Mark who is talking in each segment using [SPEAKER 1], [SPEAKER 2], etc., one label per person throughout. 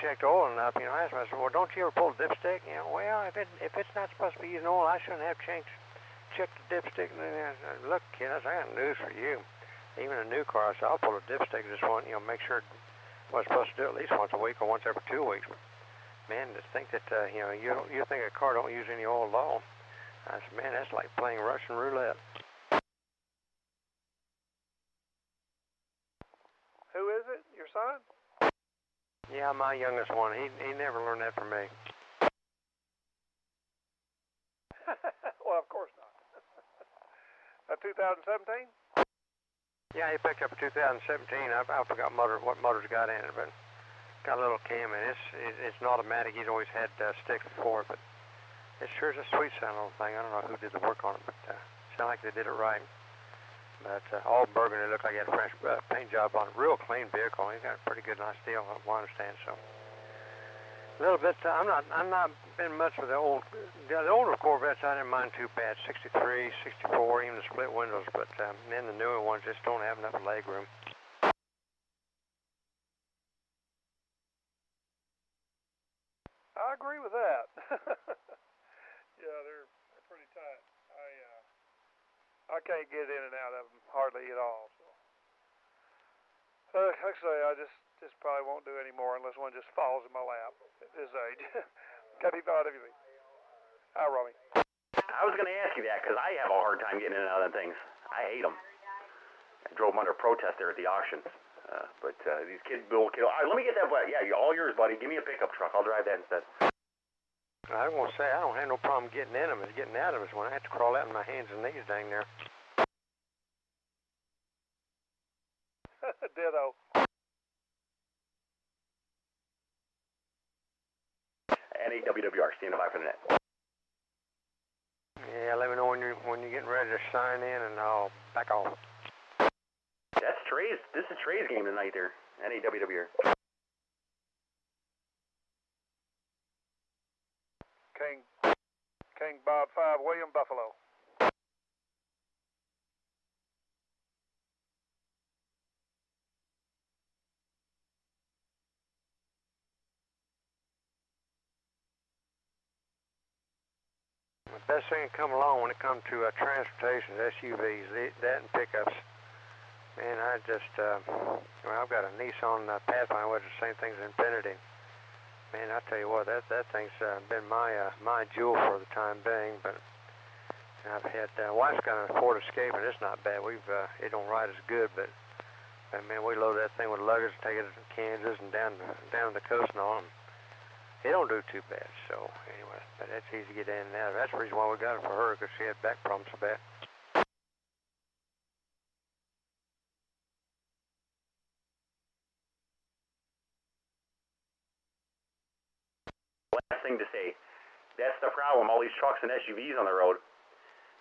[SPEAKER 1] checked oiling up. You know, I asked him, I said, well, don't you ever pull the dipstick? You know, well, if it's not supposed to be using oil, I shouldn't have check the dipstick. And then I said, look, kid, I got news for you. Even a new car, I said, I'll pull a dipstick just one, you know, make sure what I'm supposed to do at least once a week or once every 2 weeks. But, man, to think that, you know, you think a car don't use any oil at all. I said, man, that's like playing Russian roulette.
[SPEAKER 2] Who is it? Your son?
[SPEAKER 1] Yeah, my youngest one. He never learned that from me.
[SPEAKER 2] Well, of course not. A 2017?
[SPEAKER 1] Yeah, he picked up a 2017. I forgot what motor's got in it, but got a little cam, and it's an automatic. He's always had sticks before, but it sure is a sweet sounding little thing. I don't know who did the work on it, but sound like they did it right. But all burgundy, looked like he had a fresh paint job on it. Real clean vehicle. He's got a pretty good, nice deal, I understand. So a little bit. I'm not been much with the older Corvettes. I didn't mind too bad. 63, 64, even the split windows. But then the newer ones just don't have enough leg room.
[SPEAKER 2] I agree with that. Yeah, they're pretty tight. I can't get in and out of them hardly at all. So like I say, I just probably won't do any more unless one just falls in my lap at this age. Can't be proud of you. Hi, Romy.
[SPEAKER 3] I was going to ask you that because I have a hard time getting in and out of them things. I hate them. I drove them under protest there at the auction. But these little kids. All right, let me get that. Yeah, all yours, buddy. Give me a pickup truck. I'll drive that instead.
[SPEAKER 1] I was going to say, I don't have no problem getting in them. It's getting out of them when I have to crawl out on my hands and knees dang there.
[SPEAKER 2] Ditto.
[SPEAKER 3] NAWWR, standing by for the net.
[SPEAKER 1] Yeah, let me know when you're getting ready to sign in, and I'll back off.
[SPEAKER 3] That's Trey's. This is Trey's game tonight there. NAWWR.
[SPEAKER 2] King Bob 5, William Buffalo.
[SPEAKER 1] The best thing that come along when it comes to transportation, SUVs, that and pickups. Man, I just, well, I've got a Nissan Pathfinder, which is the same thing as Infiniti. Man, I tell you what, that thing's been my jewel for the time being. But I've had, wife's got a Ford Escape, and it's not bad. It don't ride as good, but man, we load that thing with luggage, take it to Kansas and down to the coast and on. It don't do too bad. So anyway, but that's easy to get in and out of. That's the reason why we got it for her, because she had back problems so bad.
[SPEAKER 3] Last thing to say, that's the problem. All these trucks and SUVs on the road.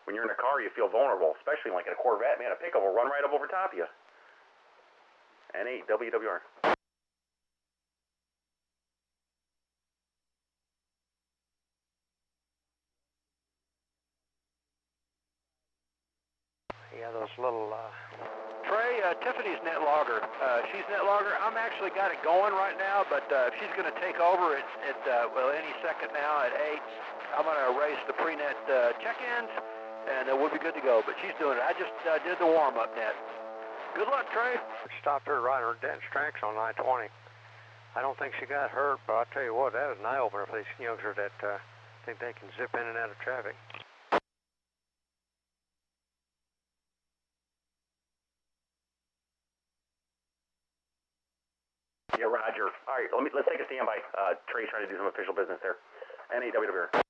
[SPEAKER 3] When you're in a car, you feel vulnerable, especially like in a Corvette. Man, a pickup will run right up over top of you. NAWWR.
[SPEAKER 1] Yeah, those little.
[SPEAKER 4] Trey, Tiffany's net logger. She's net logger. I'm actually got it going right now, but if she's going to take over at well, any second now at 8, I'm going to erase the pre-net check-ins, and we'll be good to go. But she's doing it. I just did the warm-up net. Good luck, Trey.
[SPEAKER 1] Stopped her right on her dense tracks on I-20. I don't think she got hurt, but I'll tell you what, that was an eye-opener for these youngsters that think they can zip in and out of traffic.
[SPEAKER 3] Yeah, Roger. All right, let's take a standby. Trey's trying to do some official business there. NAWWR.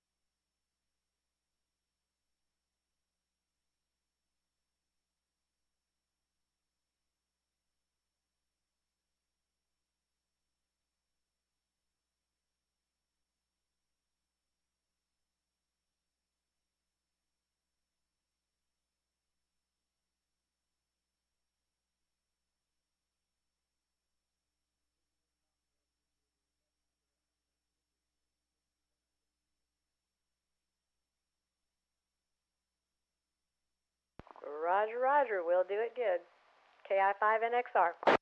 [SPEAKER 5] Roger, Roger. We'll do it good. KI5NXR.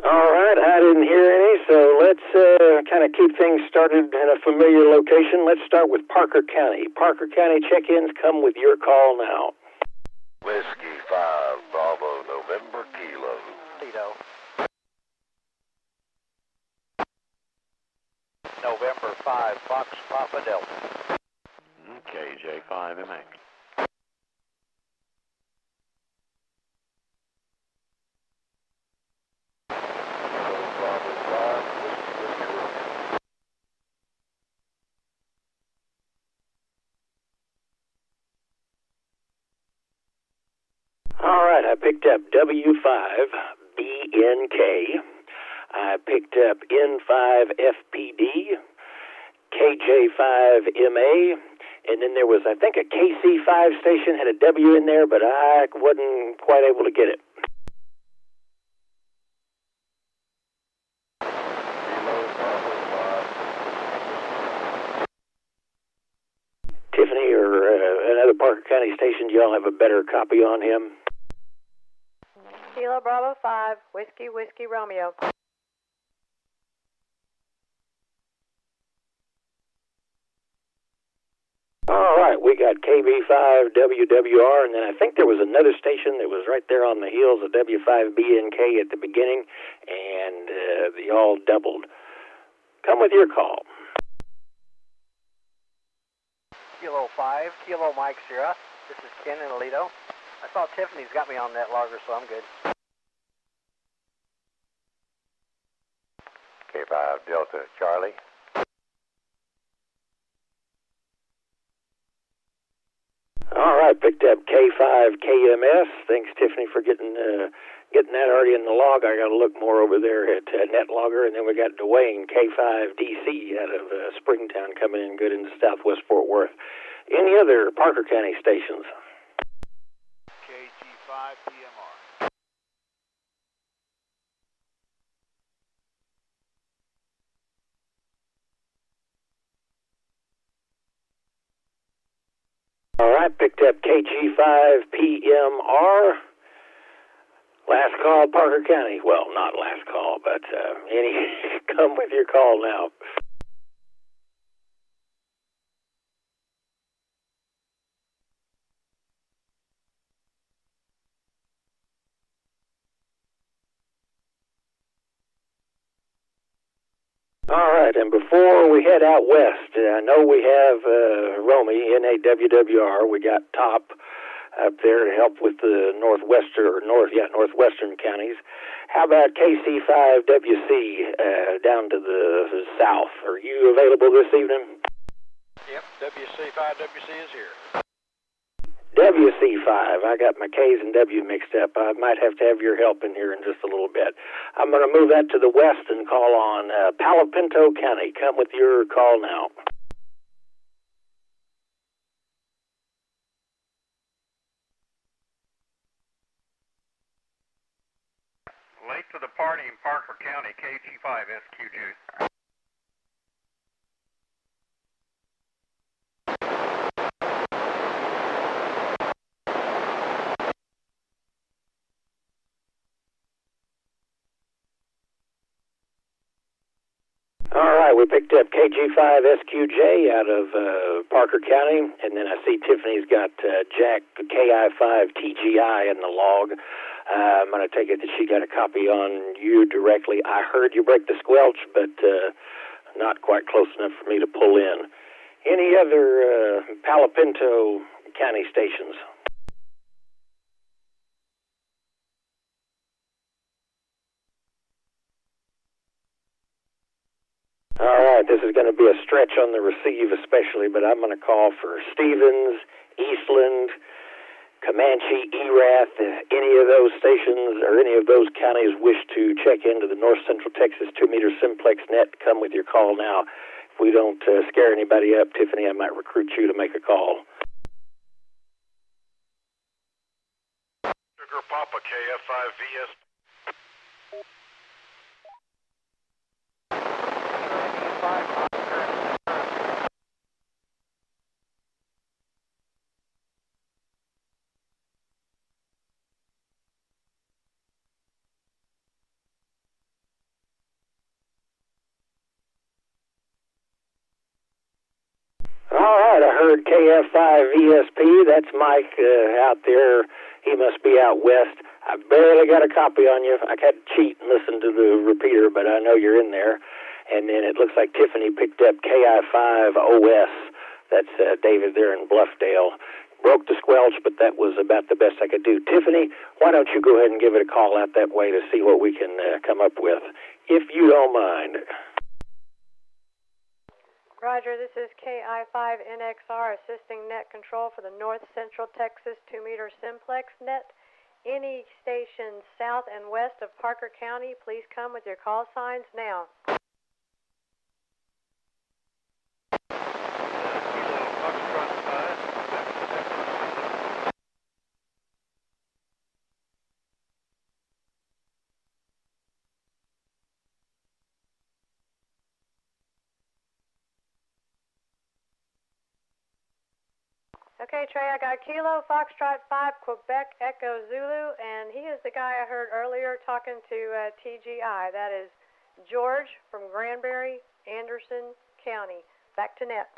[SPEAKER 6] All right, I didn't hear any, so let's kind of keep things started in a familiar location. Let's start with Parker County. Parker County check-ins come with your call now.
[SPEAKER 7] Whiskey 5, Bravo, November, Kilo.
[SPEAKER 4] Tito. November 5, Fox Papa Delta.
[SPEAKER 3] KJ5MX.
[SPEAKER 6] All right, I picked up W5BNK. I picked up N5FPD, KJ5MA, and then there was, I think, a KC5 station had a W in there, but I wasn't quite able to get it. Tiffany or another Parker County station, do y'all have a better copy on him?
[SPEAKER 5] Kilo Bravo 5, Whiskey Whiskey Romeo.
[SPEAKER 6] All right, we got KB5WWR, and then I think there was another station that was right there on the heels of W5BNK at the beginning, and they all doubled. Come with your call.
[SPEAKER 4] Kilo 5, Kilo Mike Sierra. This is Ken in Aledo. I saw Tiffany's got me on that logger, so I'm good.
[SPEAKER 7] K5, Delta, Charlie.
[SPEAKER 6] All right, picked up K5KMS. Thanks, Tiffany, for getting that already in the log. I got to look more over there at NetLogger, and then we got Dwayne K5DC out of Springtown coming in good into Southwest Fort Worth. Any other Parker County stations?
[SPEAKER 4] KG5PMR.
[SPEAKER 6] All right, picked up KG5PMR. Last call, Parker County. Well, not last call, but come with your call now. All right, and before we head out west, I know we have Romy, NAWWR. We got Top up there to help with the northwestern counties. How about KC5WC down to the south? Are you available this evening?
[SPEAKER 4] Yep, WC5WC is here.
[SPEAKER 6] WC5. I got my K's and W mixed up. I might have to have your help in here in just a little bit. I'm going to move that to the west and call on Palo Pinto County. Come with your call now.
[SPEAKER 8] Late to the party in Parker County, KG5SQJ.
[SPEAKER 6] All right, we picked up KG5SQJ out of Parker County, and then I see Tiffany's got Jack KI5TGI in the log. I'm going to take it that she got a copy on you directly. I heard you break the squelch, but not quite close enough for me to pull in. Any other Palo Pinto County stations? All right, this is going to be a stretch on the receive especially, but I'm going to call for Stevens, Eastland, Comanche, Erath. If any of those stations or any of those counties wish to check into the North Central Texas 2-meter Simplex net, come with your call now. If we don't scare anybody up, Tiffany, I might recruit you to make a call.
[SPEAKER 7] Sugar Papa, KF5VS.
[SPEAKER 6] right, I heard KF5ESP. That's Mike out there. He must be out west. I barely got a copy on you. I had to cheat and listen to the repeater, but I know you're in there. And then it looks like Tiffany picked up KI5OS. That's David there in Bluffdale. Broke the squelch, but that was about the best I could do. Tiffany, why don't you go ahead and give it a call out that way to see what we can come up with, if you don't mind.
[SPEAKER 5] Roger, this is KI5NXR assisting net control for the North Central Texas 2-meter Simplex net. Any stations south and west of Parker County, please come with your call signs now. Okay, Trey, I got Kilo Foxtrot 5 Quebec Echo Zulu, and he is the guy I heard earlier talking to TGI. That is George from Granbury, Anderson County. Back to net.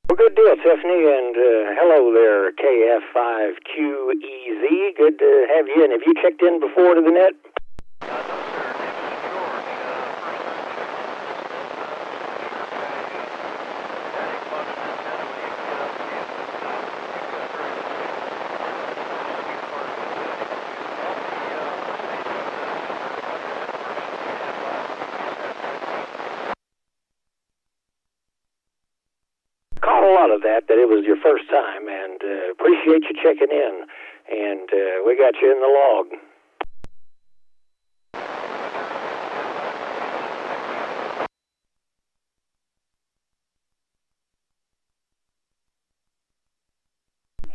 [SPEAKER 6] Well, good deal, Tiffany, and hello there, KF5QEZ. Good to have you in. Have you checked in before to the net? That it was your first time, and appreciate you checking in, and we got you in the log.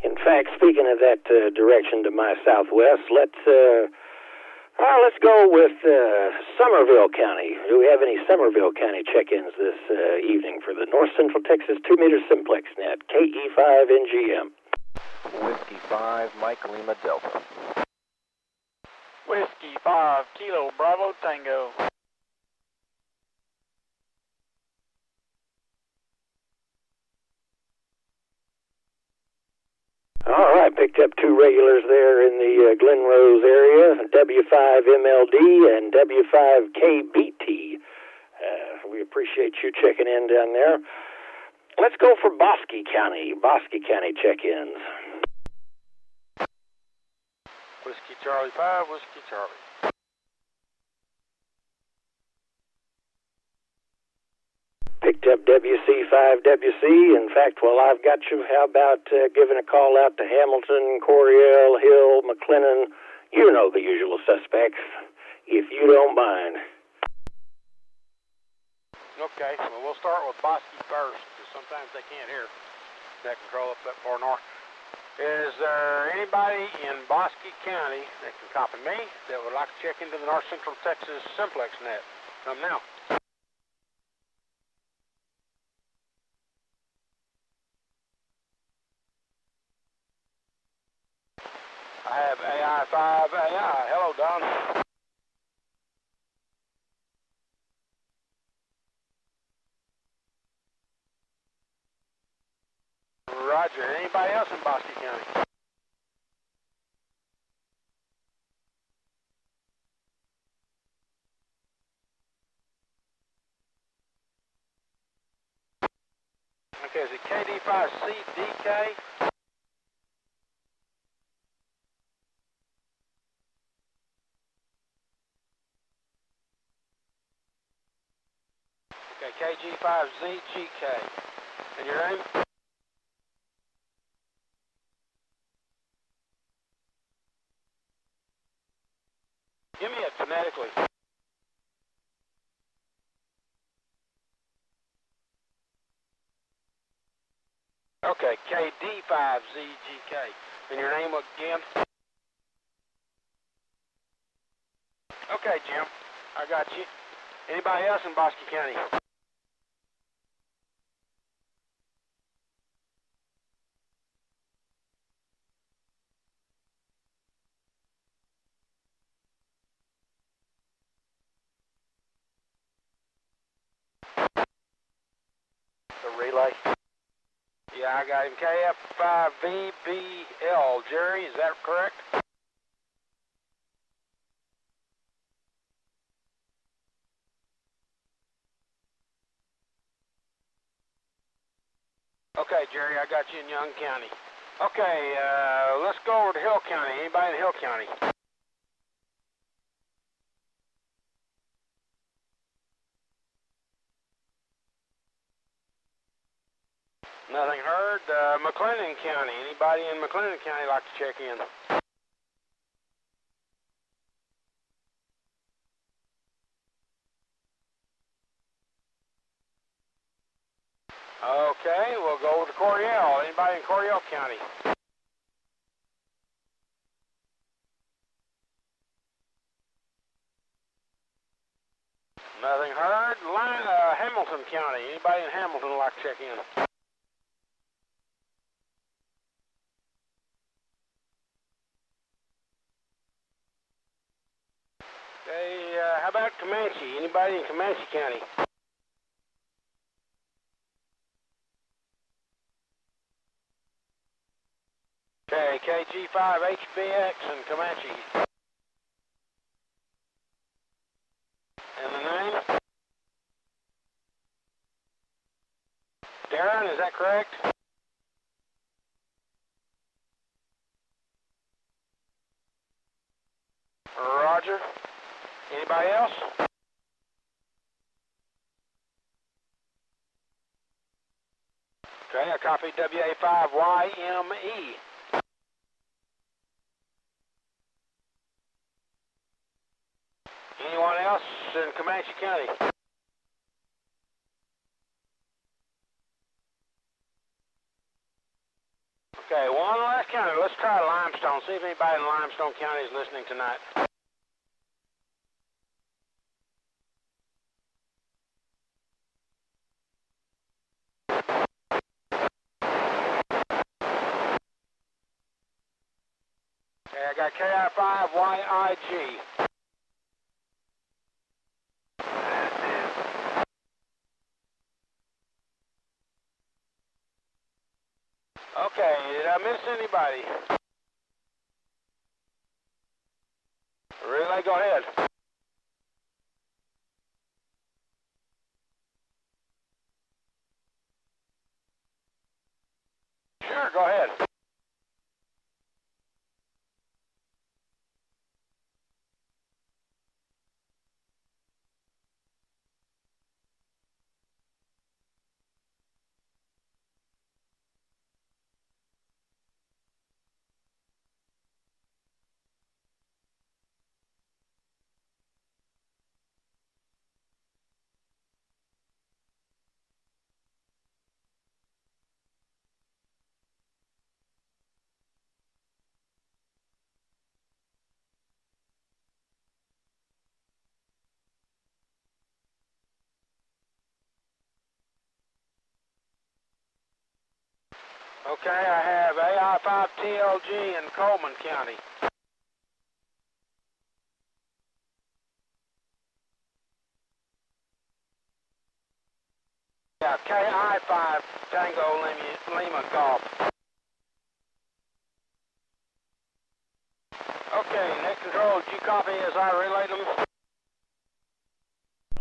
[SPEAKER 6] In fact, speaking of that direction to my southwest, let's go with Somerville County. Do we have any Somerville County check-ins this evening for the North Central Texas 2-meter Simplex net, KE5NGM?
[SPEAKER 9] Whiskey 5, Mike Lima Delta.
[SPEAKER 10] Whiskey 5, Kilo Bravo Tango.
[SPEAKER 6] All right, picked up 2 regulars there in the Glen Rose area, W5MLD and W5KBT. We appreciate you checking in down there. Let's go for Bosque County check-ins.
[SPEAKER 10] Whiskey Charlie 5, Whiskey Charlie.
[SPEAKER 6] Picked up WC5WC. In fact, while I've got you, how about giving a call out to Hamilton, Coryell, Hill, McLennan? You know the usual suspects, if you don't mind.
[SPEAKER 10] Okay, well, we'll start with Bosque first, because sometimes they can't hear net control up that far north. Is there anybody in Bosque County that can copy me that would like to check into the North Central Texas Simplex net? Come now. I have AI5AI. Hello, Don. Roger. Anybody else in Bosque County? Okay, is it KD5CDK? Okay, KG5ZGK. And your name? Give me it phonetically. Okay, KD5ZGK. And your name again? Okay, Jim. I got you. Anybody else in Bosque County? I got him KF5VBL. Jerry, is that correct? Okay, Jerry, I got you in Young County. Okay, let's go over to Hill County. Anybody in Hill County? Nothing heard. McLennan County. Anybody in McLennan County like to check in? Okay, we'll go to Coryell. Anybody in Coryell County? Nothing heard. Hamilton County. Anybody in Hamilton like to check in? Okay, how about Comanche? Anybody in Comanche County? Okay, KG5HBX and Comanche. And the name? Darren, is that correct? Roger. Anybody else? Okay, I copy WA5YME. Anyone else in Comanche County? Okay, one last county. Let's try Limestone. See if anybody in Limestone County is listening tonight. Okay, I got KI5YIG. Okay, did I miss anybody? Relay, go ahead. Sure, go ahead. Okay, I have AI5TLG in Coleman County. Yeah, KI5 Tango Lima Golf. Okay, net control, did you copy as I relayed them?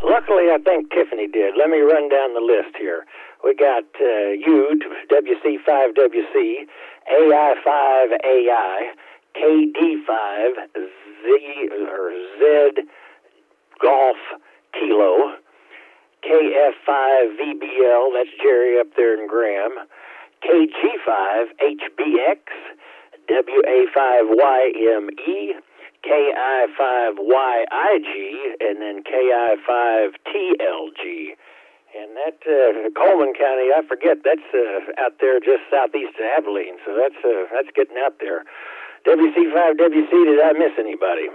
[SPEAKER 6] Luckily, I think Tiffany did. Let me run down the list here. We got U, WC5WC, AI5AI, KD5, Z Golf Kilo, KF5VBL, that's Jerry up there in Graham, KG5HBX, WA5YME, KI5YIG, and then KI5TLG. And that, Coleman County, I forget, that's out there just southeast of Abilene, so that's getting out there. WC5WC, did I miss anybody?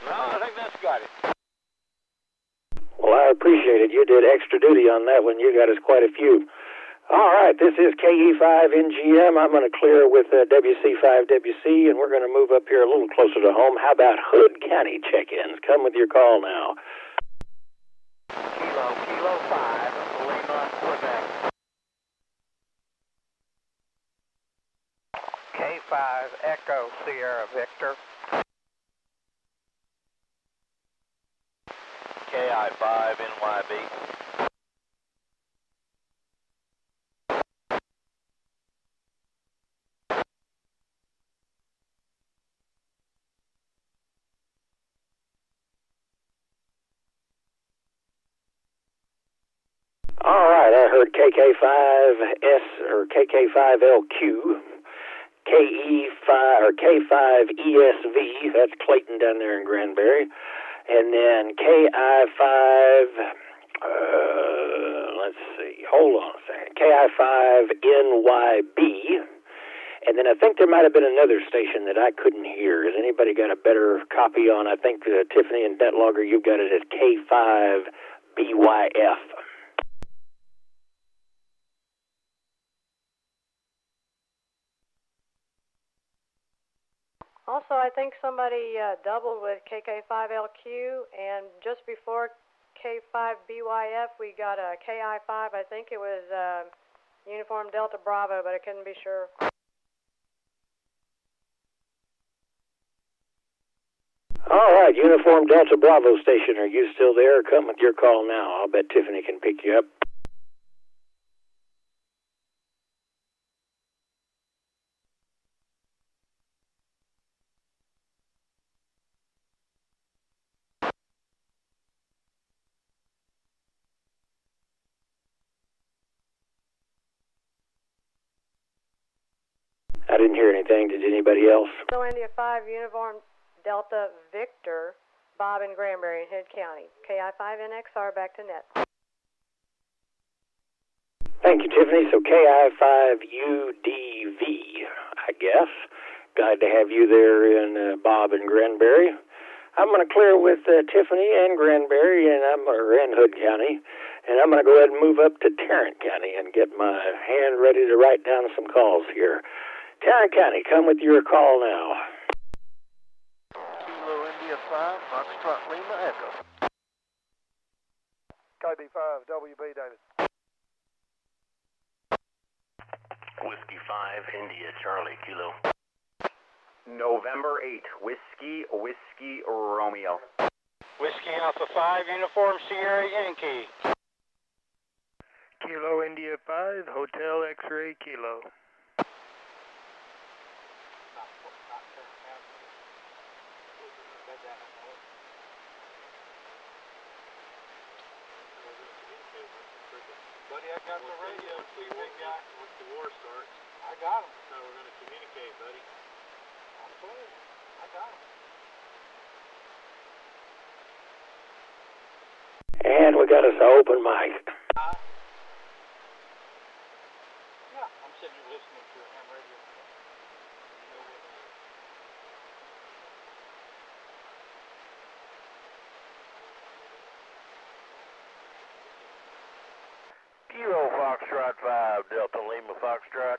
[SPEAKER 10] No, I think that's got it.
[SPEAKER 6] Well, I appreciate it. You did extra duty on that one. You got us quite a few. All right, this is KE5NGM. I'm going to clear with WC5WC, and we're going to move up here a little closer to home. How about Hood County check-ins? Come with your call now.
[SPEAKER 4] Kilo 5, Lima, Quebec. KI5 Echo Sierra Victor.
[SPEAKER 9] KI5 NYB.
[SPEAKER 6] All right, I heard KK5S or KK5LQ, KE5 or K5ESV. That's Clayton down there in Granbury, and then KI5. Let's see. Hold on a second. KI5NYB. And then I think there might have been another station that I couldn't hear. Has anybody got a better copy on? I think Tiffany and NetLogger, you've got it at K5BYF.
[SPEAKER 5] Also, I think somebody doubled with KK5LQ, and just before K5BYF, we got a KI5. I think it was Uniform Delta Bravo, but I couldn't be sure.
[SPEAKER 6] All right, Uniform Delta Bravo station, are you still there? Come with your call now. I'll bet Tiffany can pick you up. I didn't hear anything. Did anybody else?
[SPEAKER 5] So India 5 Uniform Delta Victor, Bob in Granbury in Hood County. KI5NXR back to net.
[SPEAKER 6] Thank you, Tiffany. So KI5UDV, I guess. Glad to have you there in Bob in Granbury. I'm going to clear with Tiffany and Granbury, and I'm in Hood County, and I'm going to go ahead and move up to Tarrant County and get my hand ready to write down some calls here. Tarrant County, come with your call now.
[SPEAKER 9] Kilo India 5, Foxtrot Lima Echo.
[SPEAKER 2] KB5, WB David.
[SPEAKER 7] Whiskey 5, India, Charlie, Kilo.
[SPEAKER 3] November 8, Whiskey Romeo.
[SPEAKER 10] Whiskey Alpha 5, Uniform Sierra Yankee.
[SPEAKER 2] Kilo India 5, Hotel X-Ray Kilo.
[SPEAKER 10] Buddy, I got the radio for you, big guy. Once the war starts. I got him. That's how we're going to communicate, buddy. I'm telling you, I got him.
[SPEAKER 6] And we got us an open mic.
[SPEAKER 10] Yeah, I'm sitting here listening to a ham radio.
[SPEAKER 9] Kilo Foxtrot 5, Delta Lima Foxtrot.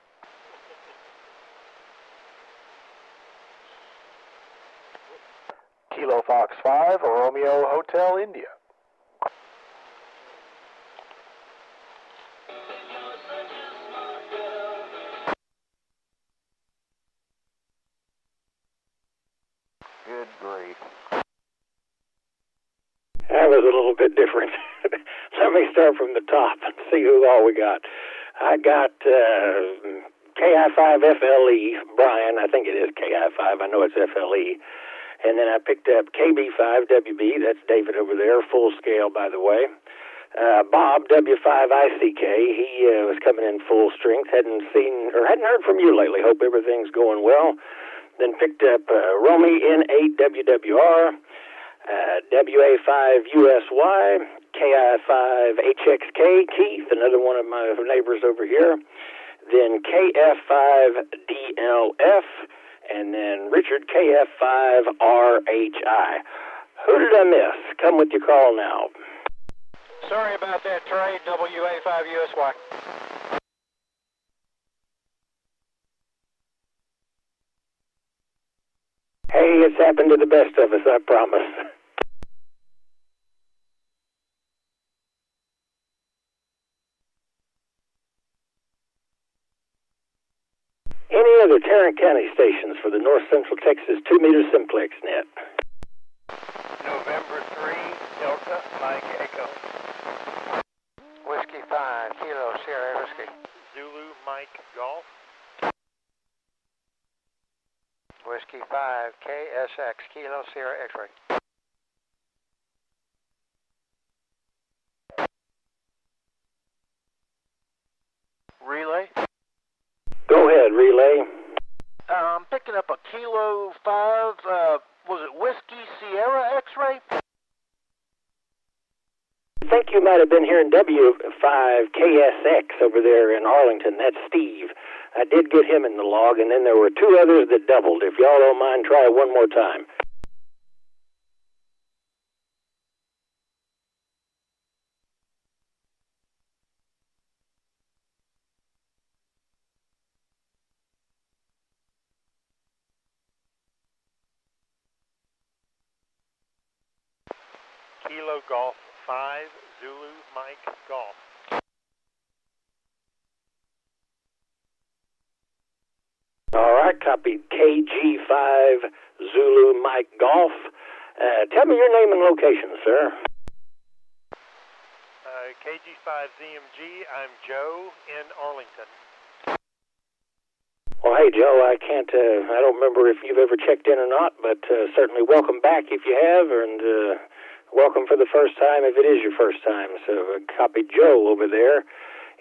[SPEAKER 9] Kilo Fox 5, Romeo Hotel India. Good grief.
[SPEAKER 6] That was a little bit different. Let me start from the top and see who all we got. I got KI5FLE, Brian, I think it is KI5, I know it's FLE. And then I picked up KB5WB, that's David over there, full scale, by the way. Bob, W5ICK, he was coming in full strength, hadn't heard from you lately, hope everything's going well. Then picked up Romy N8WWR, WA5USY, KI5HXK, Keith, another one of my neighbors over here. Then KF5DLF, and then Richard KF5RHI. Who did I miss? Come with your call now.
[SPEAKER 10] Sorry about that, Trey. WA5USY.
[SPEAKER 6] Hey, it's happened to the best of us, I promise. Any of other Tarrant County stations for the North Central Texas 2-meter simplex net?
[SPEAKER 9] November 3, Delta, Mike Echo.
[SPEAKER 4] Whiskey 5, Kilo Sierra Whiskey.
[SPEAKER 9] Zulu, Mike Golf.
[SPEAKER 4] Whiskey 5, KSX, Kilo Sierra X-Ray.
[SPEAKER 9] Relay.
[SPEAKER 6] Go ahead, relay.
[SPEAKER 9] I'm picking up a Kilo 5, was it Whiskey Sierra X-Ray?
[SPEAKER 6] I think you might have been hearing W5KSX over there in Arlington. That's Steve. I did get him in the log, and then there were 2 others that doubled. If y'all don't mind, try it one more time.
[SPEAKER 9] Kilo Golf 5, Zulu, Mike Golf.
[SPEAKER 6] All right, copy. KG5 Zulu Mike Golf. Tell me your name and location, sir.
[SPEAKER 9] KG5ZMG, I'm Joe in Arlington.
[SPEAKER 6] Well, hey, Joe, I don't remember if you've ever checked in or not, but certainly welcome back if you have, and welcome for the first time if it is your first time. So copy Joe over there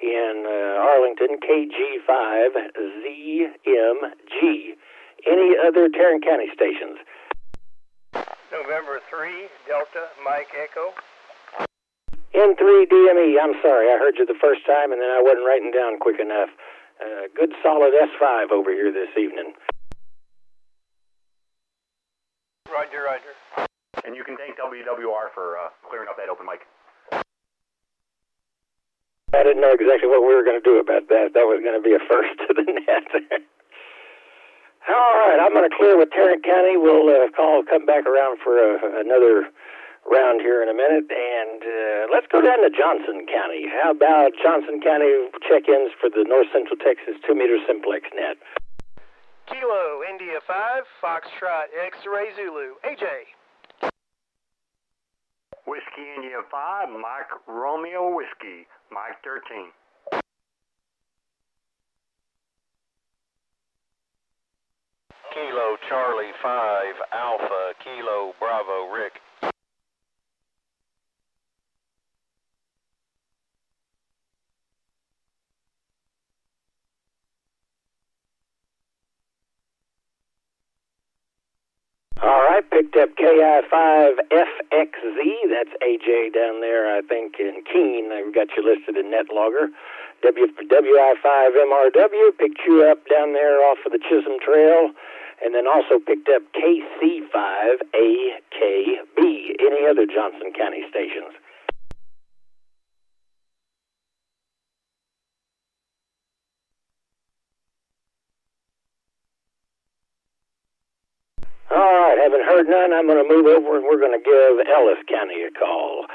[SPEAKER 6] in Arlington, KG5ZMG. Any other Tarrant County stations?
[SPEAKER 9] November 3, Delta, Mike Echo.
[SPEAKER 6] N3DME, I'm sorry, I heard you the first time and then I wasn't writing down quick enough. Good solid S5 over here this evening.
[SPEAKER 9] Roger, roger.
[SPEAKER 3] And you can thank WWR for clearing up that open mic.
[SPEAKER 6] I didn't know exactly what we were going to do about that. That was going to be a first to the net. All right, I'm going to clear with Tarrant County. We'll come back around for another round here in a minute, and let's go down to Johnson County. How about Johnson County check-ins for the North Central Texas 2-meter simplex net?
[SPEAKER 2] Kilo India 5, Foxtrot X-Ray Zulu, AJ.
[SPEAKER 8] Whiskey India 5, Mike Romeo Whiskey, Mike 13.
[SPEAKER 9] Kilo Charlie 5, Alpha, Kilo Bravo Rick.
[SPEAKER 6] All right, picked up KI5FXZ. That's AJ down there, I think, in Keene. I've got you listed in NetLogger. WI5MRW picked you up down there off of the Chisholm Trail, and then also picked up KC5AKB. Any other Johnson County stations? All right, haven't heard none. I'm going to move over and we're going to give Ellis County a call.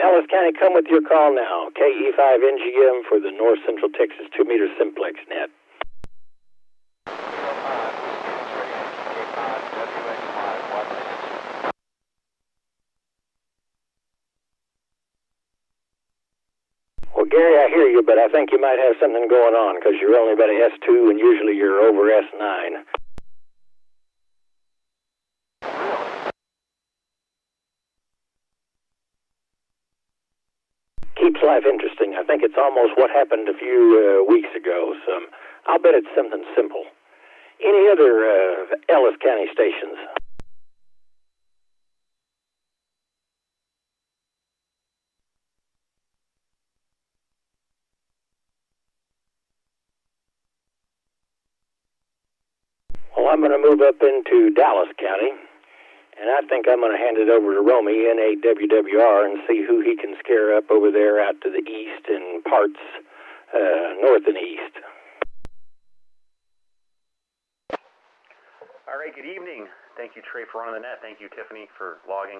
[SPEAKER 6] Ellis County, come with your call now. KE5NGM for the North Central Texas 2-meter simplex net. Well, Gary, I hear you, but I think you might have something going on because you're only about a S2 and usually you're over S9. Keeps life interesting. I think it's almost what happened a few weeks ago, so I'll bet it's something simple. Any other Ellis County stations? Well, I'm going to move up into Dallas County. And I think I'm going to hand it over to Romy in AWWR and see who he can scare up over there out to the east and parts north and east.
[SPEAKER 3] All right, good evening. Thank you, Trey, for running the net. Thank you, Tiffany, for logging.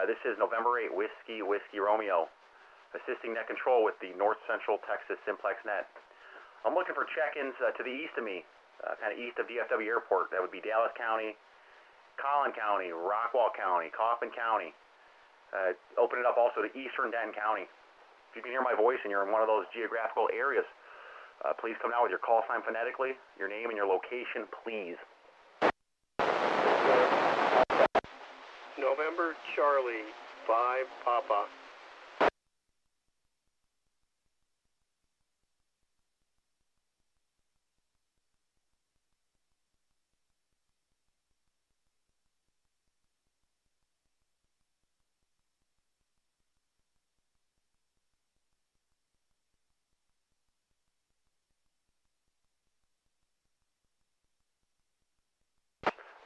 [SPEAKER 3] This is November 8, Whiskey Romeo, assisting net control with the North Central Texas Simplex net. I'm looking for check-ins to the east of me kind of east of DFW Airport. That would be Dallas County, Collin County, Rockwall County, Coffin County. Open it up also to eastern Denton County. If you can hear my voice and you're in one of those geographical areas, please come down with your call sign phonetically, your name and your location, please.
[SPEAKER 7] November Charlie 5 Papa.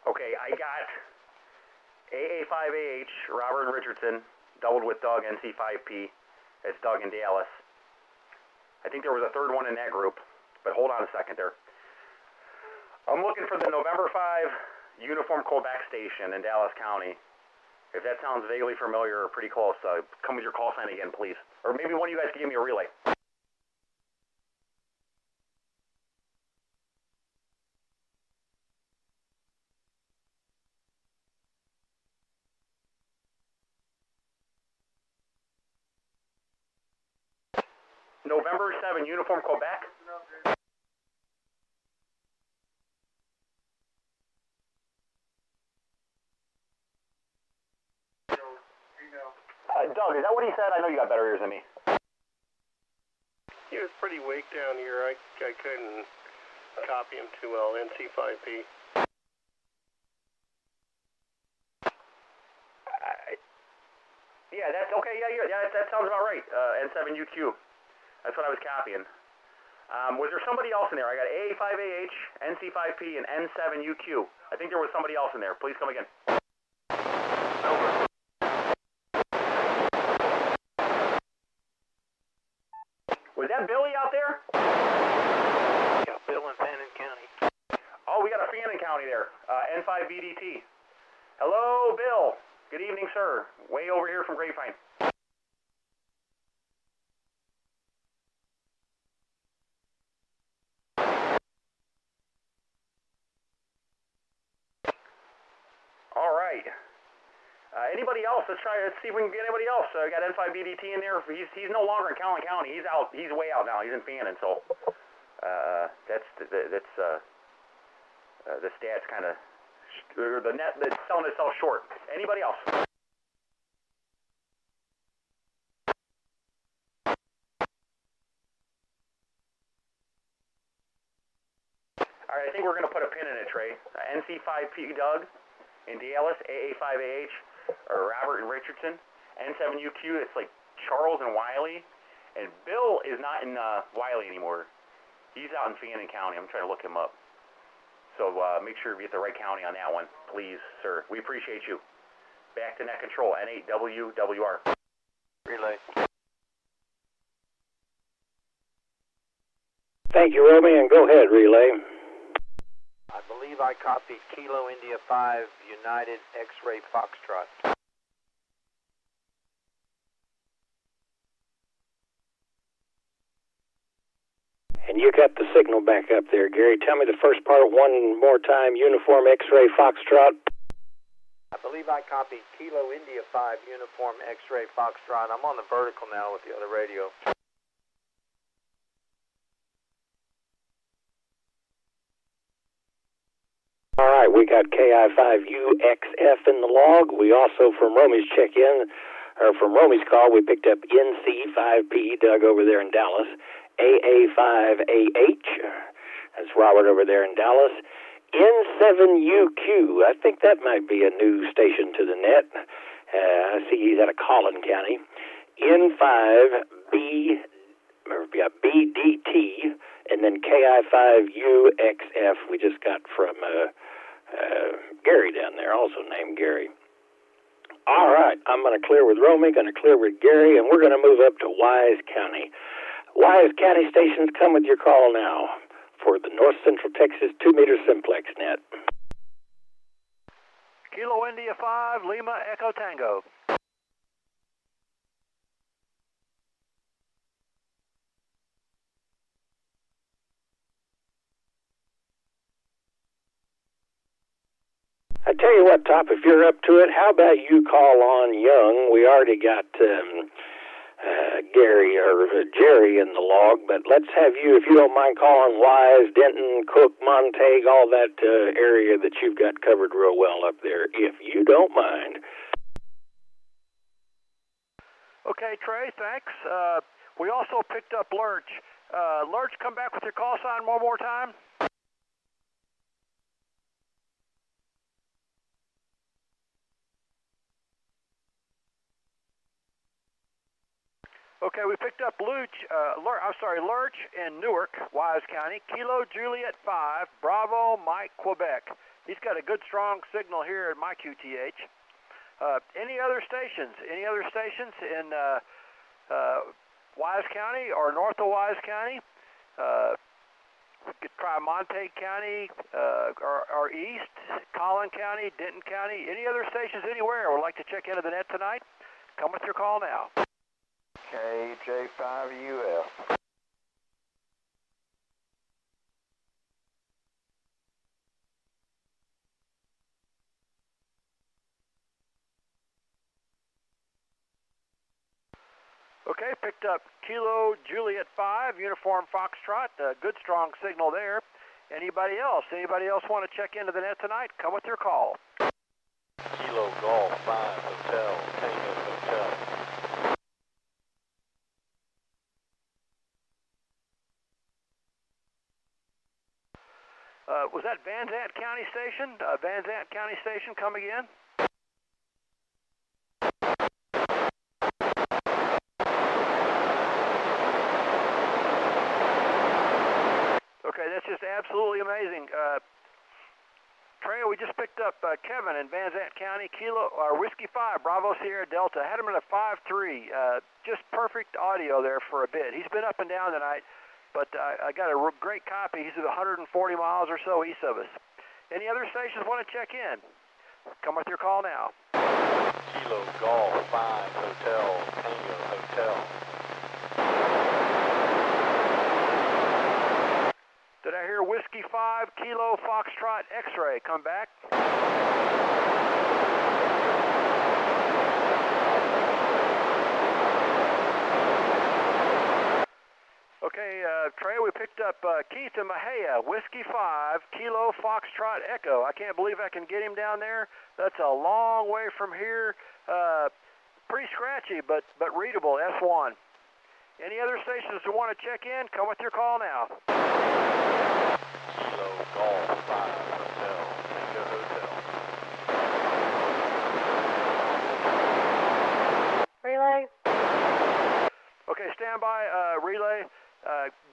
[SPEAKER 3] Okay, I got AA5AH, Robert and Richardson, doubled with Doug, NC5P. It's Doug in Dallas. I think there was a third one in that group, but hold on a second there. I'm looking for the November 5 Uniform Quebec Station in Dallas County. If that sounds vaguely familiar or pretty close, come with your call sign again, please. Or maybe one of you guys can give me a relay. November 7, Uniform Quebec. Doug, is that what he said? I know you got better ears than me.
[SPEAKER 7] He was pretty weak down here. I couldn't copy him too well. NC5P.
[SPEAKER 3] Yeah, that's okay. Yeah, that sounds about right. N7UQ. That's what I was copying. Was there somebody else in there? I got AA5AH, NC5P, and N7UQ. I think there was somebody else in there. Please come again. Was that Billy out there?
[SPEAKER 10] Yeah, Bill in Fannin County.
[SPEAKER 3] Oh, we got a Fannin County there. N5BDT. Hello, Bill. Good evening, sir. Way over here from Grapevine. All right. Anybody else? Let's see if we can get anybody else. I got N5BDT in there. He's no longer in Collin County. He's out. He's way out now. He's in Fannin. So the stats kind of the net that's selling itself short. Anybody else? All right, I think we're going to put a pin in it, Trey. NC5P Doug in Dallas, AA5AH, or Robert and Richardson, N7UQ, it's like Charles and Wiley, and Bill is not in Wiley anymore. He's out in Fannin County. I'm trying to look him up. So make sure you get the right county on that one, please, sir. We appreciate you. Back to net control, N8WWR.
[SPEAKER 10] Relay.
[SPEAKER 6] Thank you, Romy, and go ahead, relay.
[SPEAKER 10] I believe I copied Kilo India 5 United X-Ray Foxtrot.
[SPEAKER 6] And you got the signal back up there, Gary. Tell me the first part one more time. Uniform X-Ray Foxtrot.
[SPEAKER 10] I believe I copied Kilo India 5 Uniform X-Ray Foxtrot. I'm on the vertical now with the other radio.
[SPEAKER 6] All right, we got KI5UXF in the log. We also, from Romy's check-in, or from Romy's call, we picked up NC5P, Doug over there in Dallas, AA5AH, that's Robert over there in Dallas, N7UQ, I think that might be a new station to the net. I see he's out of Collin County. N5BDT, and then KI5UXF we just got from Gary down there, also named Gary. All right, I'm going to clear with Romy, going to clear with Gary, and we're going to move up to Wise County. Wise County stations, come with your call now for the North Central Texas 2-meter Simplex net.
[SPEAKER 4] Kilo India 5, Lima Echo Tango.
[SPEAKER 6] tell you what, Top, if you're up to it, how about you call on Young? We already got Gary or Jerry in the log, but let's have you, if you don't mind, calling Wise, Denton, Cook, Montague, all that area that you've got covered real well up there, if you don't mind.
[SPEAKER 4] Okay, Trey, thanks. We also picked up Lurch. Lurch, come back with your call sign one more time. Okay, we picked up Lurch in Newark, Wise County, Kilo Juliet 5, Bravo Mike, Quebec. He's got a good strong signal here at my QTH. Any other stations in Wise County or north of Wise County? We could try Montague County or east, Collin County, Denton County. Any other stations anywhere would like to check into the net tonight? Come with your call now.
[SPEAKER 11] KJ5UF.
[SPEAKER 4] Okay, picked up Kilo Juliet 5, Uniform Foxtrot, good strong signal there. Anybody else want to check into the net tonight? Come with your call.
[SPEAKER 9] Kilo Golf 5 Hotel, Tango Hotel.
[SPEAKER 4] Was that Van Zant County Station? Van Zant County Station, come again? Okay, that's just absolutely amazing. Trey, we just picked up Kevin in Van Zant County, Kilo Whiskey 5, Bravo Sierra Delta. Had him at a 5-3. Just perfect audio there for a bit. He's been up and down tonight, but I got a great copy. He's at 140 miles or so east of us. Any other stations want to check in? Come with your call now.
[SPEAKER 9] Kilo Golf 5 Hotel, Tango Hotel.
[SPEAKER 4] Did I hear Whiskey 5, Kilo Foxtrot X-Ray? Come back. Okay, Trey, we picked up Keith in Mahia, Whiskey 5, Kilo Foxtrot Echo. I can't believe I can get him down there. That's a long way from here. Pretty scratchy, but readable, S1. Any other stations who want to check in, come with your call now.
[SPEAKER 9] Kilo Golf 5 Hotel, Tango Hotel.
[SPEAKER 5] Relay.
[SPEAKER 4] Okay, stand by, relay.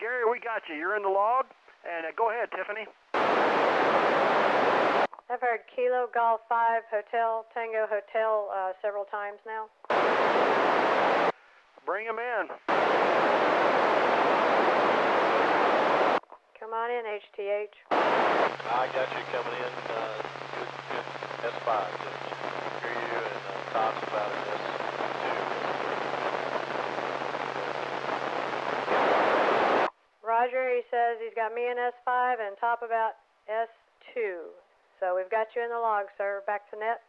[SPEAKER 4] Gary, we got you. You're in the log. And go ahead, Tiffany.
[SPEAKER 5] I've heard Kilo Golf 5 Hotel, Tango Hotel several times now.
[SPEAKER 4] Bring him in.
[SPEAKER 5] Come on in, HTH.
[SPEAKER 9] I got you coming in. Good S5. Hear you and Tops about it.
[SPEAKER 5] Roger, he says he's got me in S5 and Top about S2. So we've got you in the log, sir. Back to net.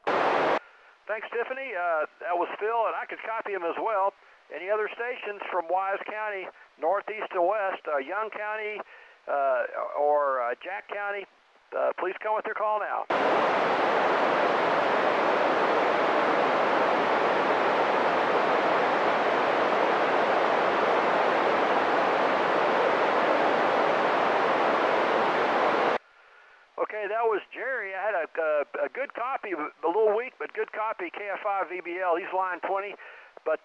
[SPEAKER 4] Thanks, Tiffany. That was Phil, and I could copy him as well. Any other stations from Wise County, northeast to west, Young County, or Jack County, please come with your call now. Okay, that was Jerry. I had a good copy, a little weak, but good copy, KF5 VBL. He's line 20, but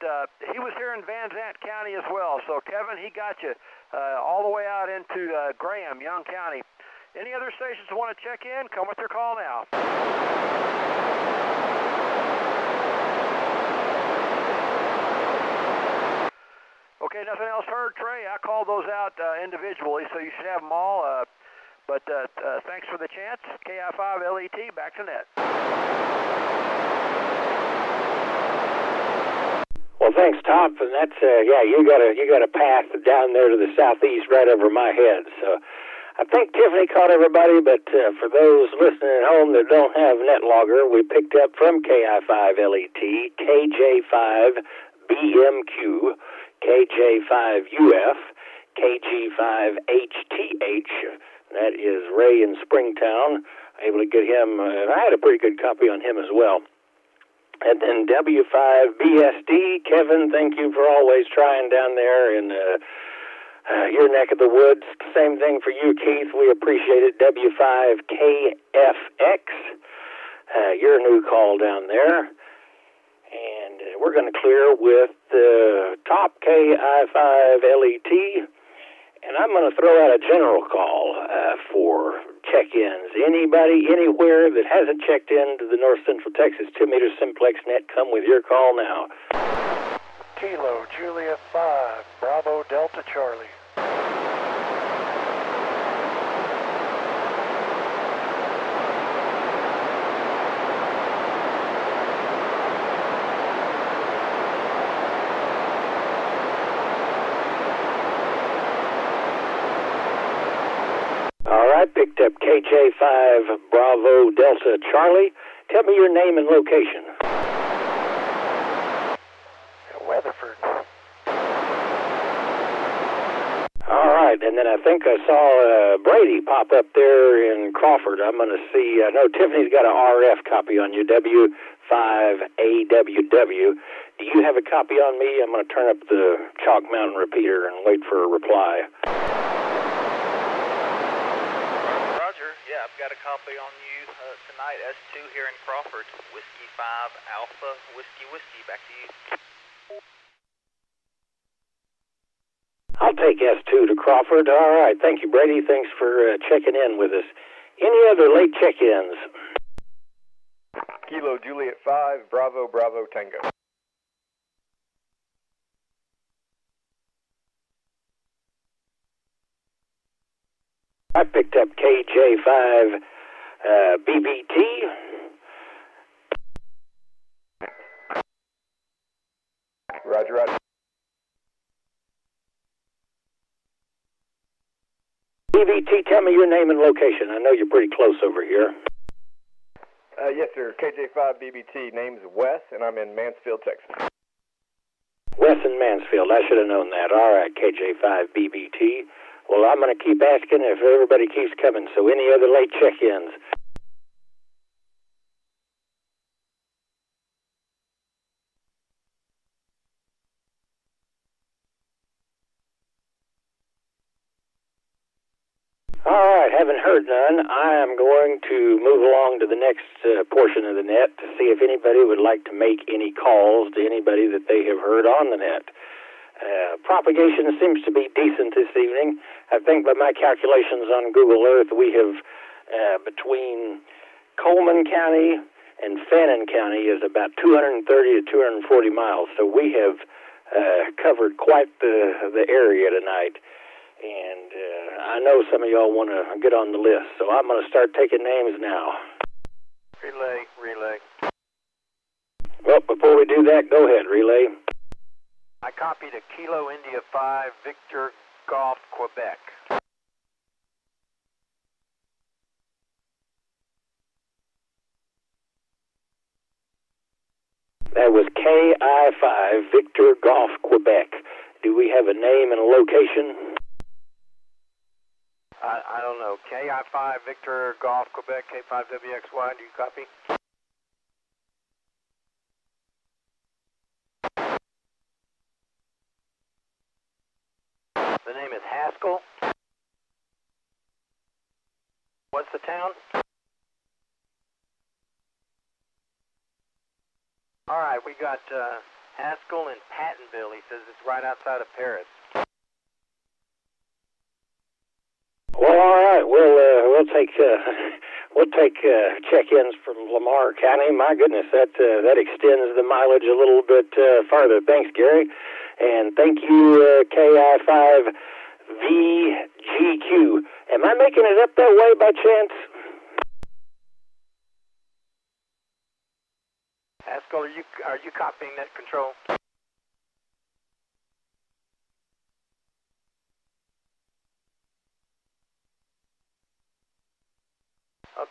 [SPEAKER 4] he was here in Van Zant County as well. So, Kevin, he got you all the way out into Graham, Young County. Any other stations that want to check in, come with your call now. Okay, nothing else heard, Trey. I called those out individually, so you should have them all. But thanks for the chance. KI5 LET, back to net.
[SPEAKER 6] Well, thanks, Top. And that's yeah, you got a path down there to the southeast, right over my head. So I think Tiffany caught everybody, but for those listening at home that don't have NetLogger, we picked up from KI5LET, KJ5BMQ, KJ5UF, KG5HTH. That is Ray in Springtown. Able to get him, I had a pretty good copy on him as well. And then W5BSD, Kevin, thank you for always trying down there in your neck of the woods. Same thing for you, Keith. We appreciate it. W5KFX, your new call down there. And we're going to clear with the top KI5LET. And I'm going to throw out a general call for check-ins. Anybody, anywhere that hasn't checked into the North Central Texas 2-meter Simplex net, come with your call now.
[SPEAKER 4] Kilo Juliet 5, Bravo Delta Charlie.
[SPEAKER 6] Picked up KJ5 Bravo Delta Charlie. Tell me your name and location.
[SPEAKER 4] Weatherford.
[SPEAKER 6] All right, and then I think I saw Brady pop up there in Crawford. I'm going to see, I know Tiffany's got an RF copy on you, W5AWW. Do you have a copy on me? I'm going to turn up the Chalk Mountain repeater and wait for a reply.
[SPEAKER 11] Yeah, I've got a copy on you tonight, S2 here in Crawford, Whiskey 5 Alpha, Whiskey, back to you.
[SPEAKER 6] I'll take S2 to Crawford. All right, thank you, Brady. Thanks for checking in with us. Any other late check-ins?
[SPEAKER 12] Kilo Juliet 5, Bravo Tango.
[SPEAKER 6] I picked up KJ5 BBT.
[SPEAKER 12] Roger.
[SPEAKER 6] BBT, tell me your name and location. I know you're pretty close over here.
[SPEAKER 12] Yes, sir. KJ5 BBT. Name's Wes, and I'm in Mansfield, Texas.
[SPEAKER 6] Wes in Mansfield. I should have known that. All right, KJ5 BBT. Well, I'm going to keep asking if everybody keeps coming. So any other late check-ins? All right, haven't heard none. I am going to move along to the next portion of the net to see if anybody would like to make any calls to anybody that they have heard on the net. Propagation seems to be decent this evening. I think by my calculations on Google Earth, we have between Coleman County and Fannin County is about 230 to 240 miles. So we have covered quite the area tonight. And I know some of y'all want to get on the list, so I'm going to start taking names now.
[SPEAKER 4] Relay.
[SPEAKER 6] Well, before we do that, go ahead, Relay.
[SPEAKER 4] I copied a Kilo India 5 Victor Golf Quebec.
[SPEAKER 6] That was KI5 Victor Golf Quebec. Do we have a name and a location?
[SPEAKER 4] I don't know. KI5 Victor Golf Quebec, K5WXY. Do you copy? The name is Haskell. What's the town? All right, we got Haskell in Pattonville. He says it's right outside of Paris.
[SPEAKER 6] Well, all right. We'll take check-ins from Lamar County. My goodness, that extends the mileage a little bit farther. Thanks, Gary, and thank you, KI5VGQ. Am I making it up that way by chance?
[SPEAKER 4] Haskell, are you copying net control?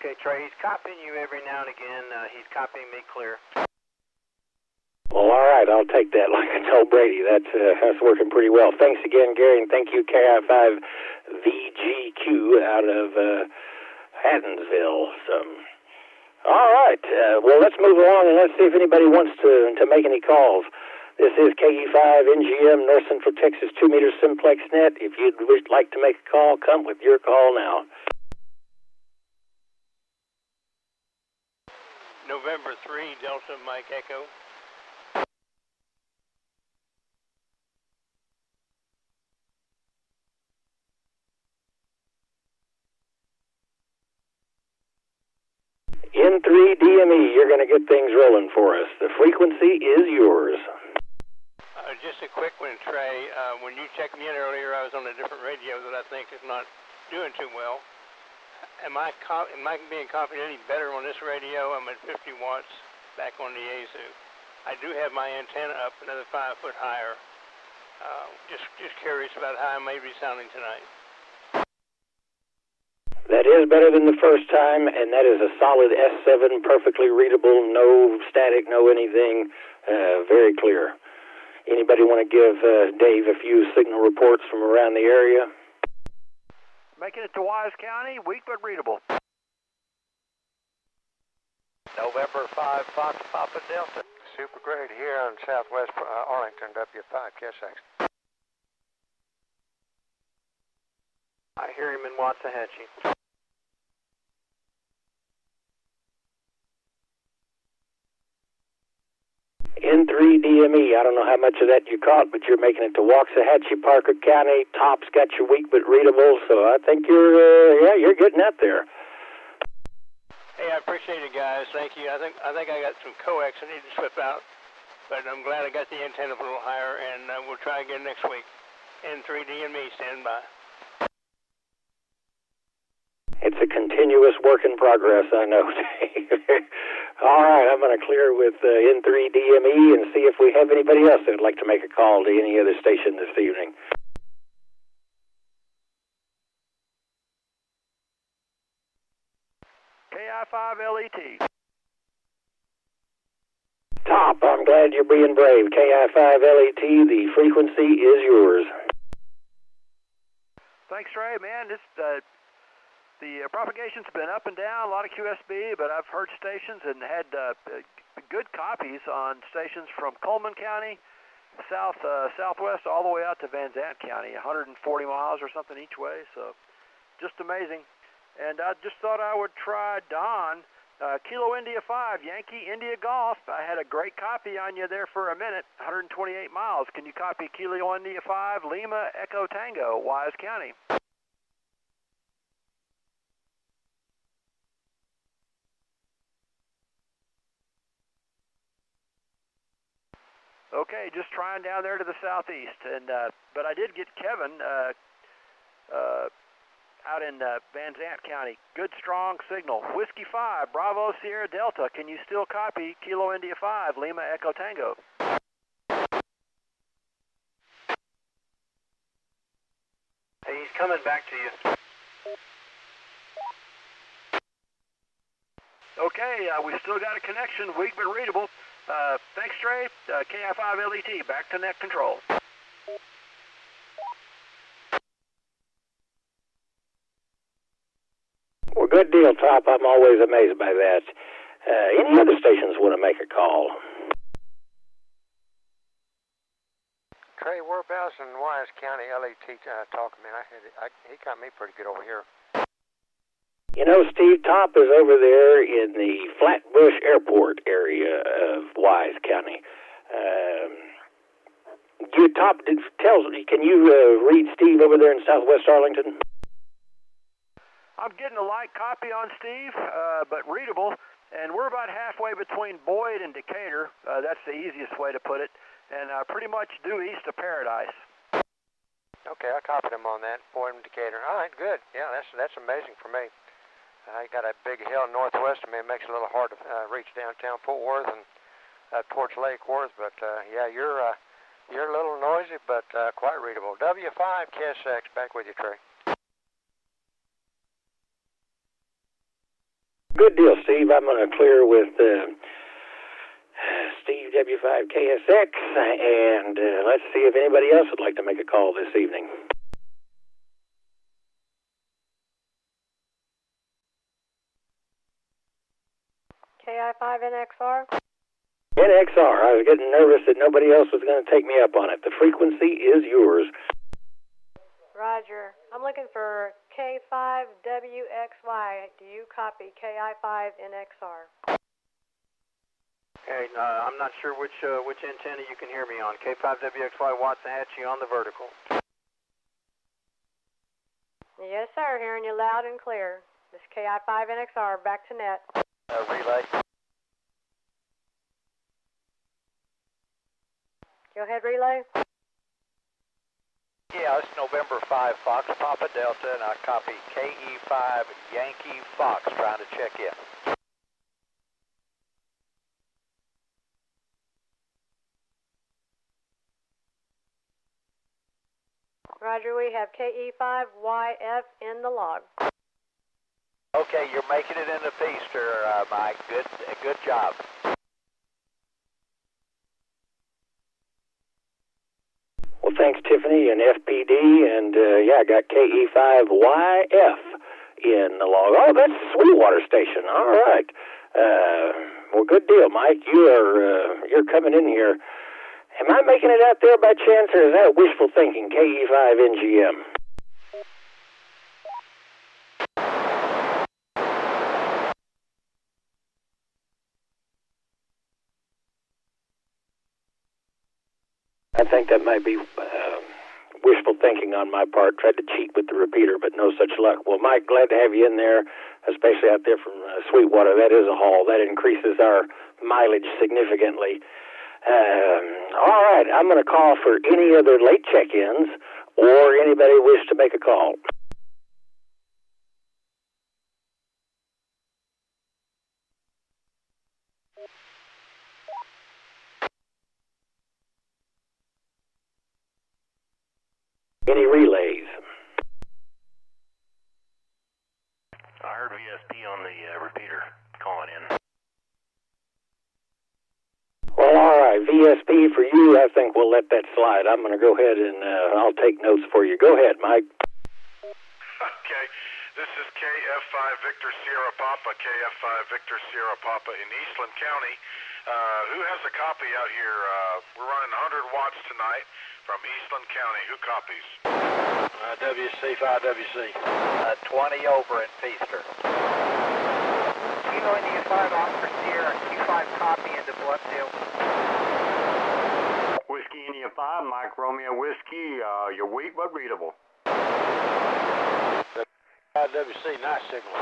[SPEAKER 4] Okay, Trey, he's copying you every now and again. He's copying me clear.
[SPEAKER 6] Well, all right, I'll take that. Like I told Brady, that's working pretty well. Thanks again, Gary, and thank you, KI5VGQ out of Haddonsville. So, all right, well, let's move along and let's see if anybody wants to make any calls. This is KE5NGM, North Central Texas 2-meter Simplex net. If you'd like to make a call, come with your call now.
[SPEAKER 10] November 3, Delta Mike Echo.
[SPEAKER 6] N3DME, you're going to get things rolling for us. The frequency is yours.
[SPEAKER 10] Just a quick one, Trey. When you checked me in earlier, I was on a different radio that I think is not doing too well. Am I being confident any better on this radio? I'm at 50 watts back on the Yaesu. I do have my antenna up another 5 foot higher. Just curious about how I may be sounding tonight.
[SPEAKER 6] That is better than the first time, and that is a solid S7, perfectly readable, no static, no anything, very clear. Anybody want to give Dave a few signal reports from around the area?
[SPEAKER 4] Making it to Wise County, weak but readable.
[SPEAKER 9] November 5, Fox Papa Delta.
[SPEAKER 1] Super great here on Southwest Arlington, W5 KSX.
[SPEAKER 4] I hear him in Waxahachie.
[SPEAKER 6] N3DME, I don't know how much of that you caught, but you're making it to Waxahachie, Parker County. Top's got you weak but readable, so I think you're getting out there.
[SPEAKER 10] Hey, I appreciate it, guys. Thank you. I think I got some coax I need to swip out, but I'm glad I got the antenna up a little higher, and we'll try again next week. N3DME, stand by.
[SPEAKER 6] It's a continuous work in progress, I know. All right, I'm going to clear with N3DME and see if we have anybody else that would like to make a call to any other station this evening.
[SPEAKER 4] KI5LET.
[SPEAKER 6] Top, I'm glad you're being brave. KI5LET, the frequency is yours.
[SPEAKER 4] Thanks, Trey. Man, the propagation's been up and down, a lot of QSB, but I've heard stations and had good copies on stations from Coleman County, southwest, all the way out to Van Zandt County, 140 miles or something each way, so just amazing. And I just thought I would try Don, Kilo India 5, Yankee India Golf. I had a great copy on you there for a minute, 128 miles. Can you copy Kilo India 5, Lima Echo Tango, Wise County? Okay, just trying down there to the southeast, and but I did get Kevin out in Van Zandt County. Good, strong signal. Whiskey 5, Bravo Sierra Delta. Can you still copy Kilo India 5, Lima Echo Tango?
[SPEAKER 1] Hey, he's coming back to you.
[SPEAKER 4] Okay, we still got a connection, weak but readable. Thanks, Trey. KI5LET, back to net control.
[SPEAKER 6] Well, good deal, Top. I'm always amazed by that. Any other stations want to make a call?
[SPEAKER 1] Trey, whereabouts in Wise County LET talking, man? He got me pretty good over here.
[SPEAKER 6] You know, Steve, Top is over there in the Flatbush Airport area of Wise County. Top, can you read Steve over there in Southwest Arlington?
[SPEAKER 4] I'm getting a light copy on Steve, but readable, and we're about halfway between Boyd and Decatur. That's the easiest way to put it, and pretty much due east of Paradise.
[SPEAKER 1] Okay, I copied him on that, Boyd and Decatur. All right, good. Yeah, that's amazing for me. I got a big hill northwest of me. It makes it a little hard to reach downtown Fort Worth and towards Lake Worth. But yeah, you're a little noisy, but quite readable. W5 KSX, back with you, Trey.
[SPEAKER 6] Good deal, Steve. I'm going to clear with Steve W5KSX, and let's see if anybody else would like to make a call this evening.
[SPEAKER 5] KI5NXR?
[SPEAKER 6] NXR. I was getting nervous that nobody else was going to take me up on it. The frequency is yours.
[SPEAKER 5] Roger. I'm looking for K5WXY. Do you copy KI5NXR?
[SPEAKER 4] Okay, I'm not sure which antenna you can hear me on. K5WXY Waxahachie on the vertical.
[SPEAKER 5] Yes, sir. Hearing you loud and clear. This is KI5NXR. Back to net.
[SPEAKER 4] Relay.
[SPEAKER 5] Go ahead, relay.
[SPEAKER 9] Yeah, it's November 5 Fox Papa Delta, and I copy KE5 Yankee Fox, trying to check in.
[SPEAKER 5] Roger, we have KE5YF in the log.
[SPEAKER 9] Okay, you're making it in the feaster, Mike. Good job.
[SPEAKER 6] Well, thanks, Tiffany and FPD, and yeah, I got KE5YF in the log. Oh, that's the Sweetwater station. All right. Well, good deal, Mike. You're coming in here. Am I making it out there by chance, or is that wishful thinking? KE5NGM. I think that might be wishful thinking on my part. Tried to cheat with the repeater, but no such luck. Well, Mike, glad to have you in there, especially out there from Sweetwater. That is a haul. That increases our mileage significantly. All right, I'm going to call for any other late check-ins or anybody wish to make a call. Any relays?
[SPEAKER 3] I heard VSP on the repeater calling in.
[SPEAKER 6] Well, all right, VSP for you, I think we'll let that slide. I'm going to go ahead and I'll take notes for you. Go ahead, Mike.
[SPEAKER 13] Okay, this is KF5 Victor Sierra Papa, KF5 Victor Sierra Papa in Eastland County. Who has a copy out here? We're running 100 watts tonight from Eastland County. Who copies?
[SPEAKER 9] WC5WC. 20 over in Feaster.
[SPEAKER 11] Kilo India 5 Oscar Sierra, Q5 copy into Bluffdale.
[SPEAKER 3] Whiskey India 5, Mike Romeo Whiskey, you're weak but readable.
[SPEAKER 9] WC, nice signal.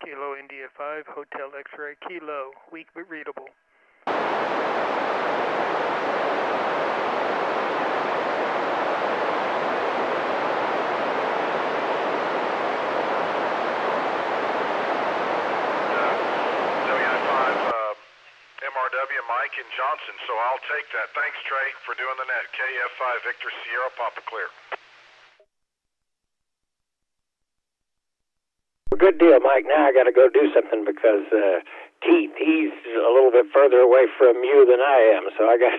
[SPEAKER 2] Kilo India 5, Hotel X-Ray, Kilo, weak but readable.
[SPEAKER 13] MRW, Mike and Johnson, so I'll take that. Thanks, Trey, for doing the net. KF5 Victor Sierra Papa clear.
[SPEAKER 6] Good deal, Mike. Now I got to go do something because Keith, he's a little bit further away from you than I am, so I got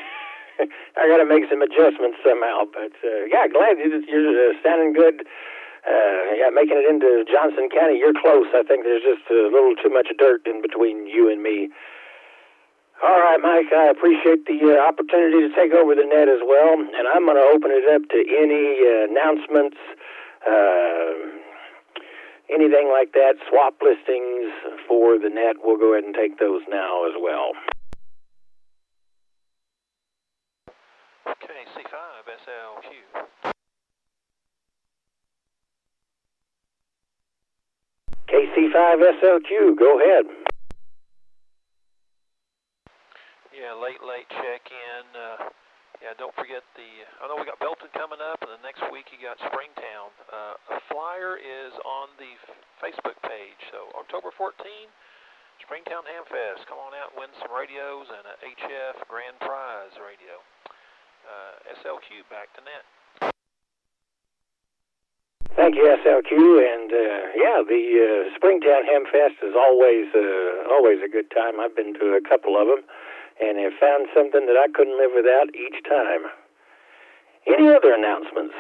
[SPEAKER 6] to make some adjustments somehow. But yeah, glad you're standing good. Yeah, making it into Johnson County, you're close. I think there's just a little too much dirt in between you and me. All right, Mike, I appreciate the opportunity to take over the net as well, and I'm going to open it up to any announcements, anything like that, swap listings for the net. We'll go ahead and take those now as well.
[SPEAKER 9] Okay, C5 SLQ.
[SPEAKER 6] KC5SLQ, go ahead.
[SPEAKER 9] Yeah, late check-in. Yeah, don't forget I know we got Belton coming up, and the next week you got Springtown. A flyer is on the Facebook page. So October 14, Springtown Hamfest. Come on out and win some radios and a HF Grand Prize radio. SLQ, back to net.
[SPEAKER 6] Thank you, SLQ, and yeah, the Springtown Hamfest is always a good time. I've been to a couple of them, and have found something that I couldn't live without each time. Any other announcements?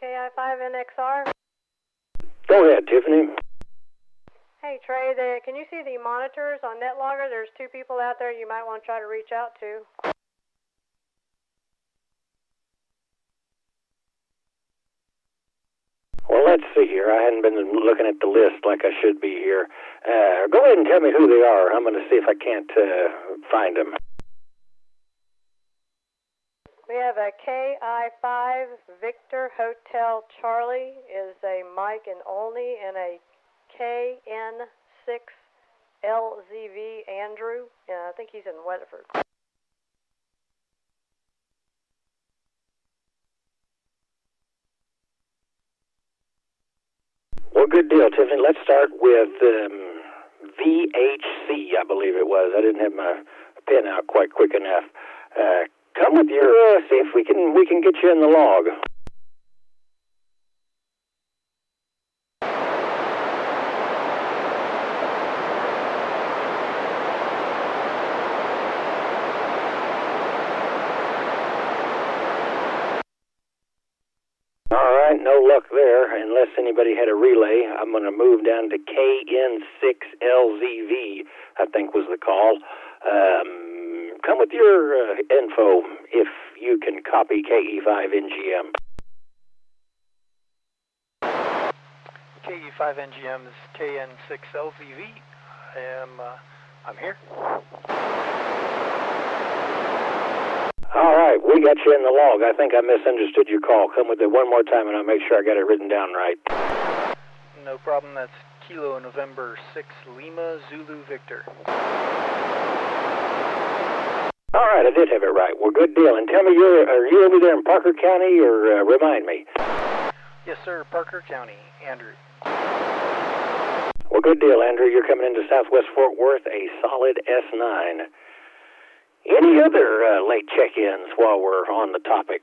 [SPEAKER 5] KI5NXR.
[SPEAKER 6] Go ahead, Tiffany.
[SPEAKER 5] Hey Trey, can you see the monitors on NetLogger? There's 2 people out there you might want to try to reach out to.
[SPEAKER 6] Well, let's see here. I hadn't been looking at the list like I should be here. Go ahead and tell me who they are. I'm going to see if I can't find them.
[SPEAKER 5] We have a KI5 Victor Hotel Charlie is a Mike and only, and a KN6 LZV Andrew. I think he's in Weatherford.
[SPEAKER 6] Well, good deal, Tiffany. Let's start with VHC, I believe it was. I didn't have my pen out quite quick enough. Come with your, see if we can get you in the log. No luck there, unless anybody had a relay. I'm going to move down to KN6LZV, I think was the call. Come with your info if you can copy KE5NGM.
[SPEAKER 14] KE5NGM is KN6LZV. I'm here.
[SPEAKER 6] All right, we got you in the log. I think I misunderstood your call. Come with it one more time and I'll make sure I got it written down right.
[SPEAKER 14] No problem. That's Kilo November 6 Lima Zulu Victor.
[SPEAKER 6] All right, I did have it right. Well, good deal. And tell me, are you over there in Parker County, or remind me?
[SPEAKER 14] Yes, sir. Parker County. Andrew.
[SPEAKER 6] Well, good deal, Andrew. You're coming into Southwest Fort Worth, a solid S9. Any other late check-ins while we're on the topic?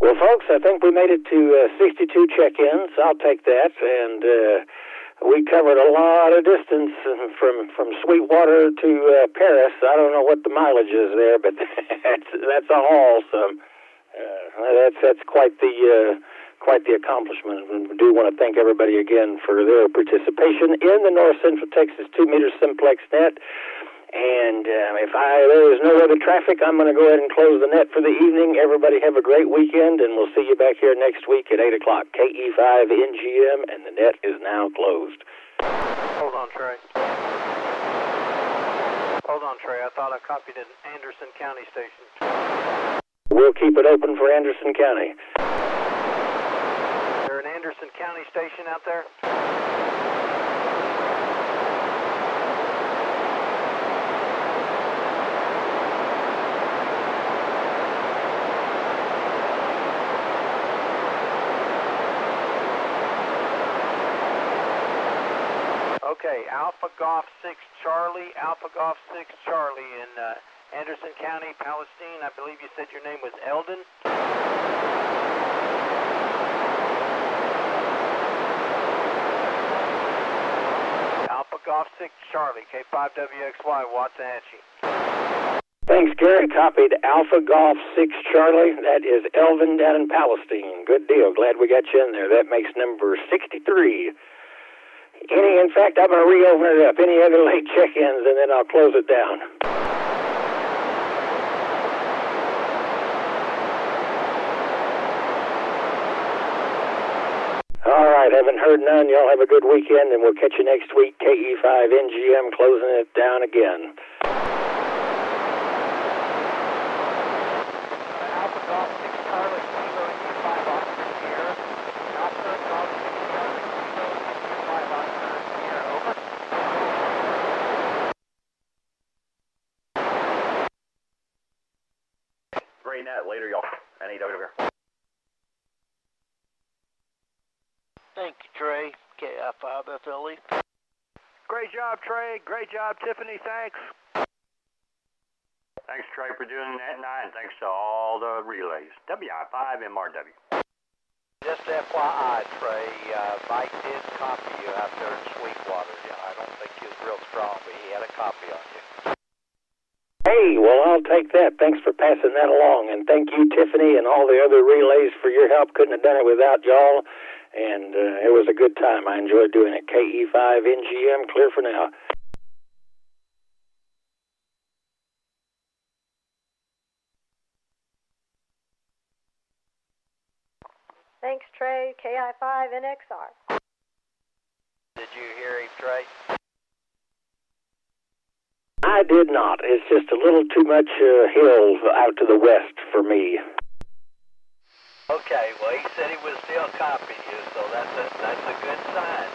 [SPEAKER 6] Well, folks, I think we made it to 62 check-ins. I'll take that, and we covered a lot of distance from Sweetwater to Paris. I don't know what the mileage is there, but that's a haul. So that's quite the accomplishment. And we do want to thank everybody again for their participation in the North Central Texas 2-meter Simplex net. And if there is no other traffic, I'm going to go ahead and close the net for the evening. Everybody have a great weekend, and we'll see you back here next week at 8 o'clock. KE5NGM, and the net is now closed.
[SPEAKER 4] Hold on, Trey. I thought I copied an Anderson County station.
[SPEAKER 6] We'll keep it open for Anderson County.
[SPEAKER 4] Is there an Anderson County station out there? Okay, Alpha Golf 6 Charlie in Anderson County, Palestine. I believe you said your name was Eldon. Alpha Golf 6 Charlie, K5WXY, Waxahachie.
[SPEAKER 6] Thanks, Gary. Copied Alpha Golf 6 Charlie. That is Elvin down in Palestine. Good deal. Glad we got you in there. That makes number 63. In fact, I'm going to reopen it up. Any other late check-ins, and then I'll close it down. All right, haven't heard none. Y'all have a good weekend, and we'll catch you next week. KE5NGM closing it down again.
[SPEAKER 14] Alpha Golf 6 Charlie, Kilo U5 Oscar Sierra. Alpha Golf 6 Charlie, Kilo U5 Oscar Sierra, over.
[SPEAKER 3] Great net. Later, y'all. NAW here.
[SPEAKER 9] Thank you, Trey.
[SPEAKER 14] KI5FLE.
[SPEAKER 4] Great job, Trey. Great job, Tiffany. Thanks.
[SPEAKER 3] Thanks, Trey, for doing that tonight, and thanks to all the relays. WI5MRW.
[SPEAKER 14] Just FYI, Trey, Mike did copy you out there in Sweetwater. I don't think he was real strong, but he had a copy on you.
[SPEAKER 6] Hey, well, I'll take that. Thanks for passing that along. And thank you, Tiffany, and all the other relays for your help. Couldn't have done it without y'all. And it was a good time. I enjoyed doing it. KE5NGM, clear for now.
[SPEAKER 5] Thanks, Trey. KI5NXR.
[SPEAKER 14] Did you hear him, Trey?
[SPEAKER 6] I did not. It's just a little too much hills out to the west for me.
[SPEAKER 14] Okay, well, he said he was still copying you, so that's a good sign.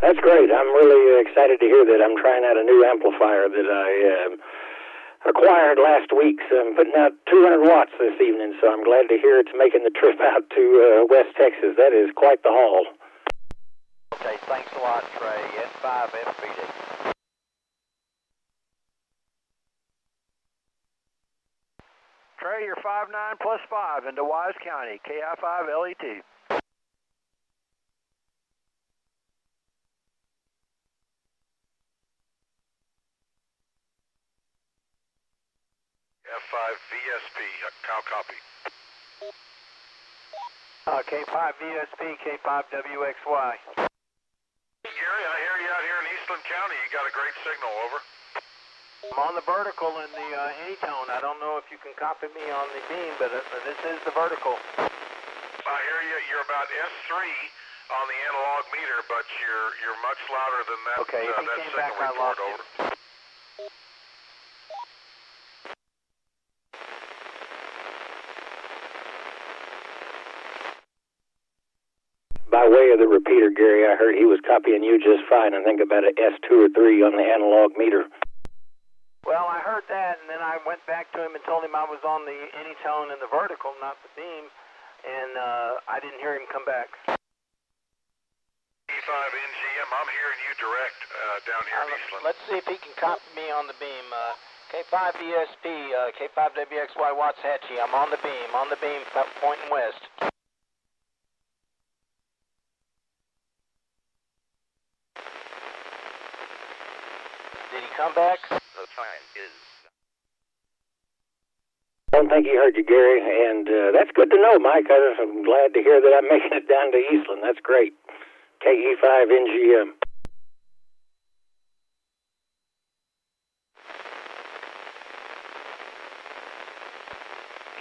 [SPEAKER 6] That's great. I'm really excited to hear that. I'm trying out a new amplifier that I acquired last week. So I'm putting out 200 watts this evening, so I'm glad to hear it's making the trip out to West Texas. That is quite the haul.
[SPEAKER 14] Okay, thanks a lot, Trey. N5FBD.
[SPEAKER 4] Trey, you're 5'9" plus 5 into Wise County, KI5LET.
[SPEAKER 13] F5VSP, how copy?
[SPEAKER 14] K5VSP, K5WXY.
[SPEAKER 13] Gary, I hear you out here in Eastland County. You got a great signal, over.
[SPEAKER 14] I'm on the vertical in the anytone. I don't know if you can copy me on the beam, but this is the vertical.
[SPEAKER 13] I hear you. You're about S3 on the analog meter, but you're much louder than that.
[SPEAKER 14] Okay, if he
[SPEAKER 13] that
[SPEAKER 14] came
[SPEAKER 13] signal
[SPEAKER 14] back, I
[SPEAKER 13] report,
[SPEAKER 14] lost
[SPEAKER 13] over.
[SPEAKER 14] him.
[SPEAKER 6] By way of the repeater, Gary, I heard he was copying you just fine. I think about an S2 or 3 on the analog meter.
[SPEAKER 14] Well, I heard that, and then I went back to him and told him I was on the anytone and the vertical, not the beam, and I didn't hear him come back.
[SPEAKER 13] E5NGM, I'm hearing you direct down here in Eastland.
[SPEAKER 14] Let's see if he can copy me on the beam. K5ESP, K5WXY Waxahachie, I'm on the beam, pointing west. Did he come back?
[SPEAKER 11] The time is...
[SPEAKER 6] I don't think he heard you, Gary, and that's good to know, Mike. I'm glad to hear that I'm making it down to Eastland. That's great. KE5NGM.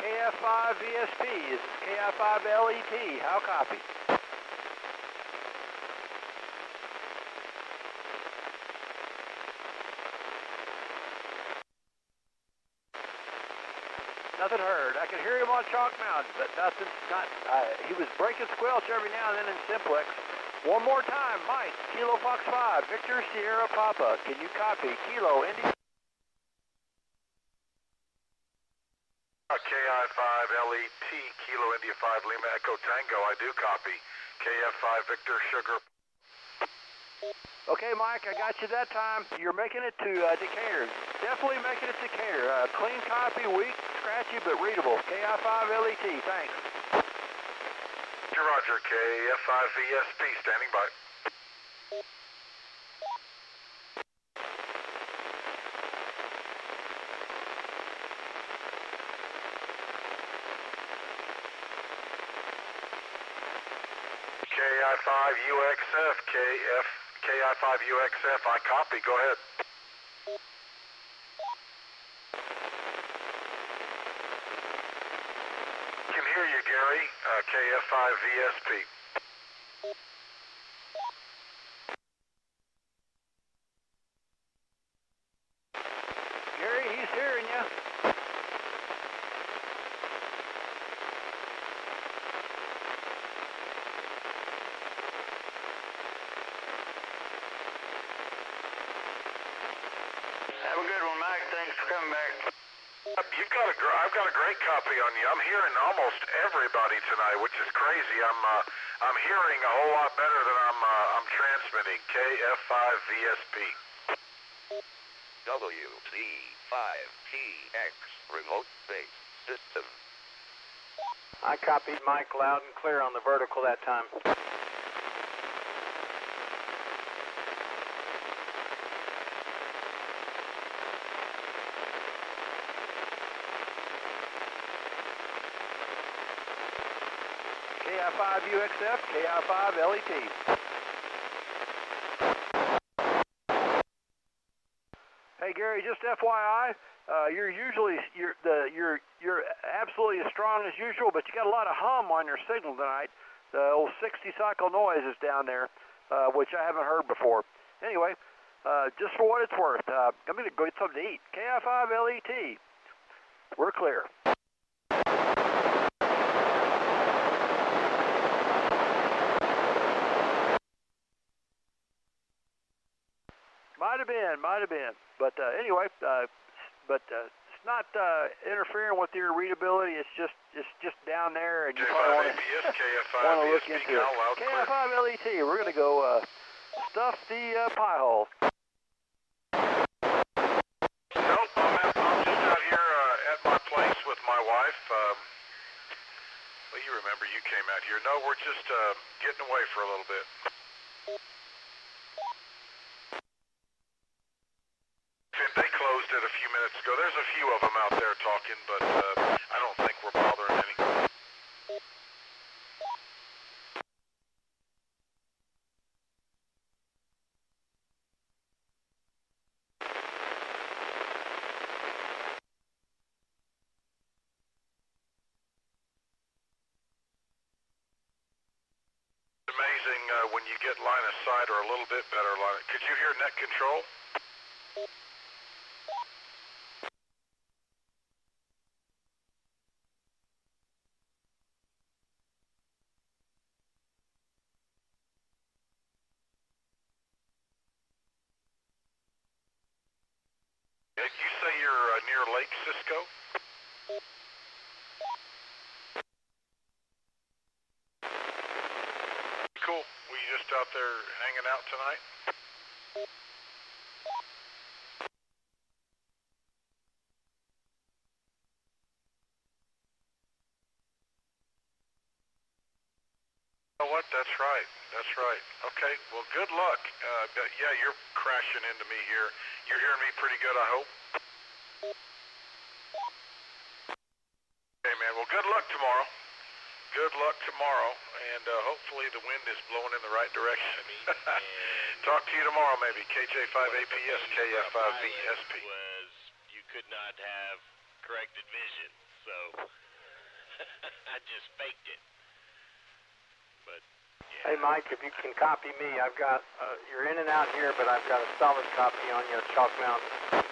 [SPEAKER 4] KF5VSP, this is KI5LET. How copy? Nothing heard. I could hear him on Chalk Mountain, but nothing. He was breaking squelch every now and then in Simplex. One more time, Mike. Kilo Fox 5, Victor Sierra Papa. Can you copy? Kilo Indy.
[SPEAKER 13] KI5LET, Kilo India 5 Lima Echo Tango. I do copy. KF5 Victor Sugar.
[SPEAKER 4] Okay, Mike, I got you that time. You're making it to Decatur. Definitely making it to Decatur. Clean copy, weak, scratchy, but readable. KI5LET, thanks.
[SPEAKER 13] Roger, KF5VSP, standing by. KI5UXF, KI5UXF, I copy, go ahead. Can hear you, Gary, KF5VSP.
[SPEAKER 4] Gary, he's hearing you.
[SPEAKER 3] Have a good one, Mike. Thanks for coming back.
[SPEAKER 13] I've got a great copy on you. I'm hearing almost everybody tonight, which is crazy. I'm hearing a whole lot better than I'm transmitting. KF5VSP.
[SPEAKER 15] WC5TX remote base system.
[SPEAKER 14] I copied Mike loud and clear on the vertical that time.
[SPEAKER 4] KI5UXF, KI5LET. Hey Gary, just FYI, you're absolutely as strong as usual, but you got a lot of hum on your signal tonight. The old 60 cycle noise is down there, which I haven't heard before. Anyway, just for what it's worth, I'm going to go get something to eat. KI5LET. We're clear. Might have been. But anyway, it's not interfering with your readability. It's just down there, and you probably want to look into it. KI5LET. We're going to go stuff the pie hole.
[SPEAKER 13] Nope, I'm just out here at my place with my wife. Well, you remember you came out here. No, we're just getting away for a little bit. They closed it a few minutes ago. There's a few of them out there talking, but I don't think we're bothering any. It's amazing when you get line of sight or a little bit better line. Could you hear net control? You say you're near Lake Cisco? Cool. Were you just out there hanging out tonight? You know what? That's right. That's right. Okay. Well, good luck. Yeah, you're crashing into me here. You're hearing me pretty good, I hope. Okay, man. Well, good luck tomorrow. Good luck tomorrow, and hopefully the wind is blowing in the right direction. Talk to you tomorrow, maybe. KJ5APS, KF5VSP.
[SPEAKER 15] Was you could not have corrected vision, so I just faked it. But yeah.
[SPEAKER 14] Hey Mike, if you can copy me, I've got you're in and out here, but I've got a solid copy on your Chalk Mountain.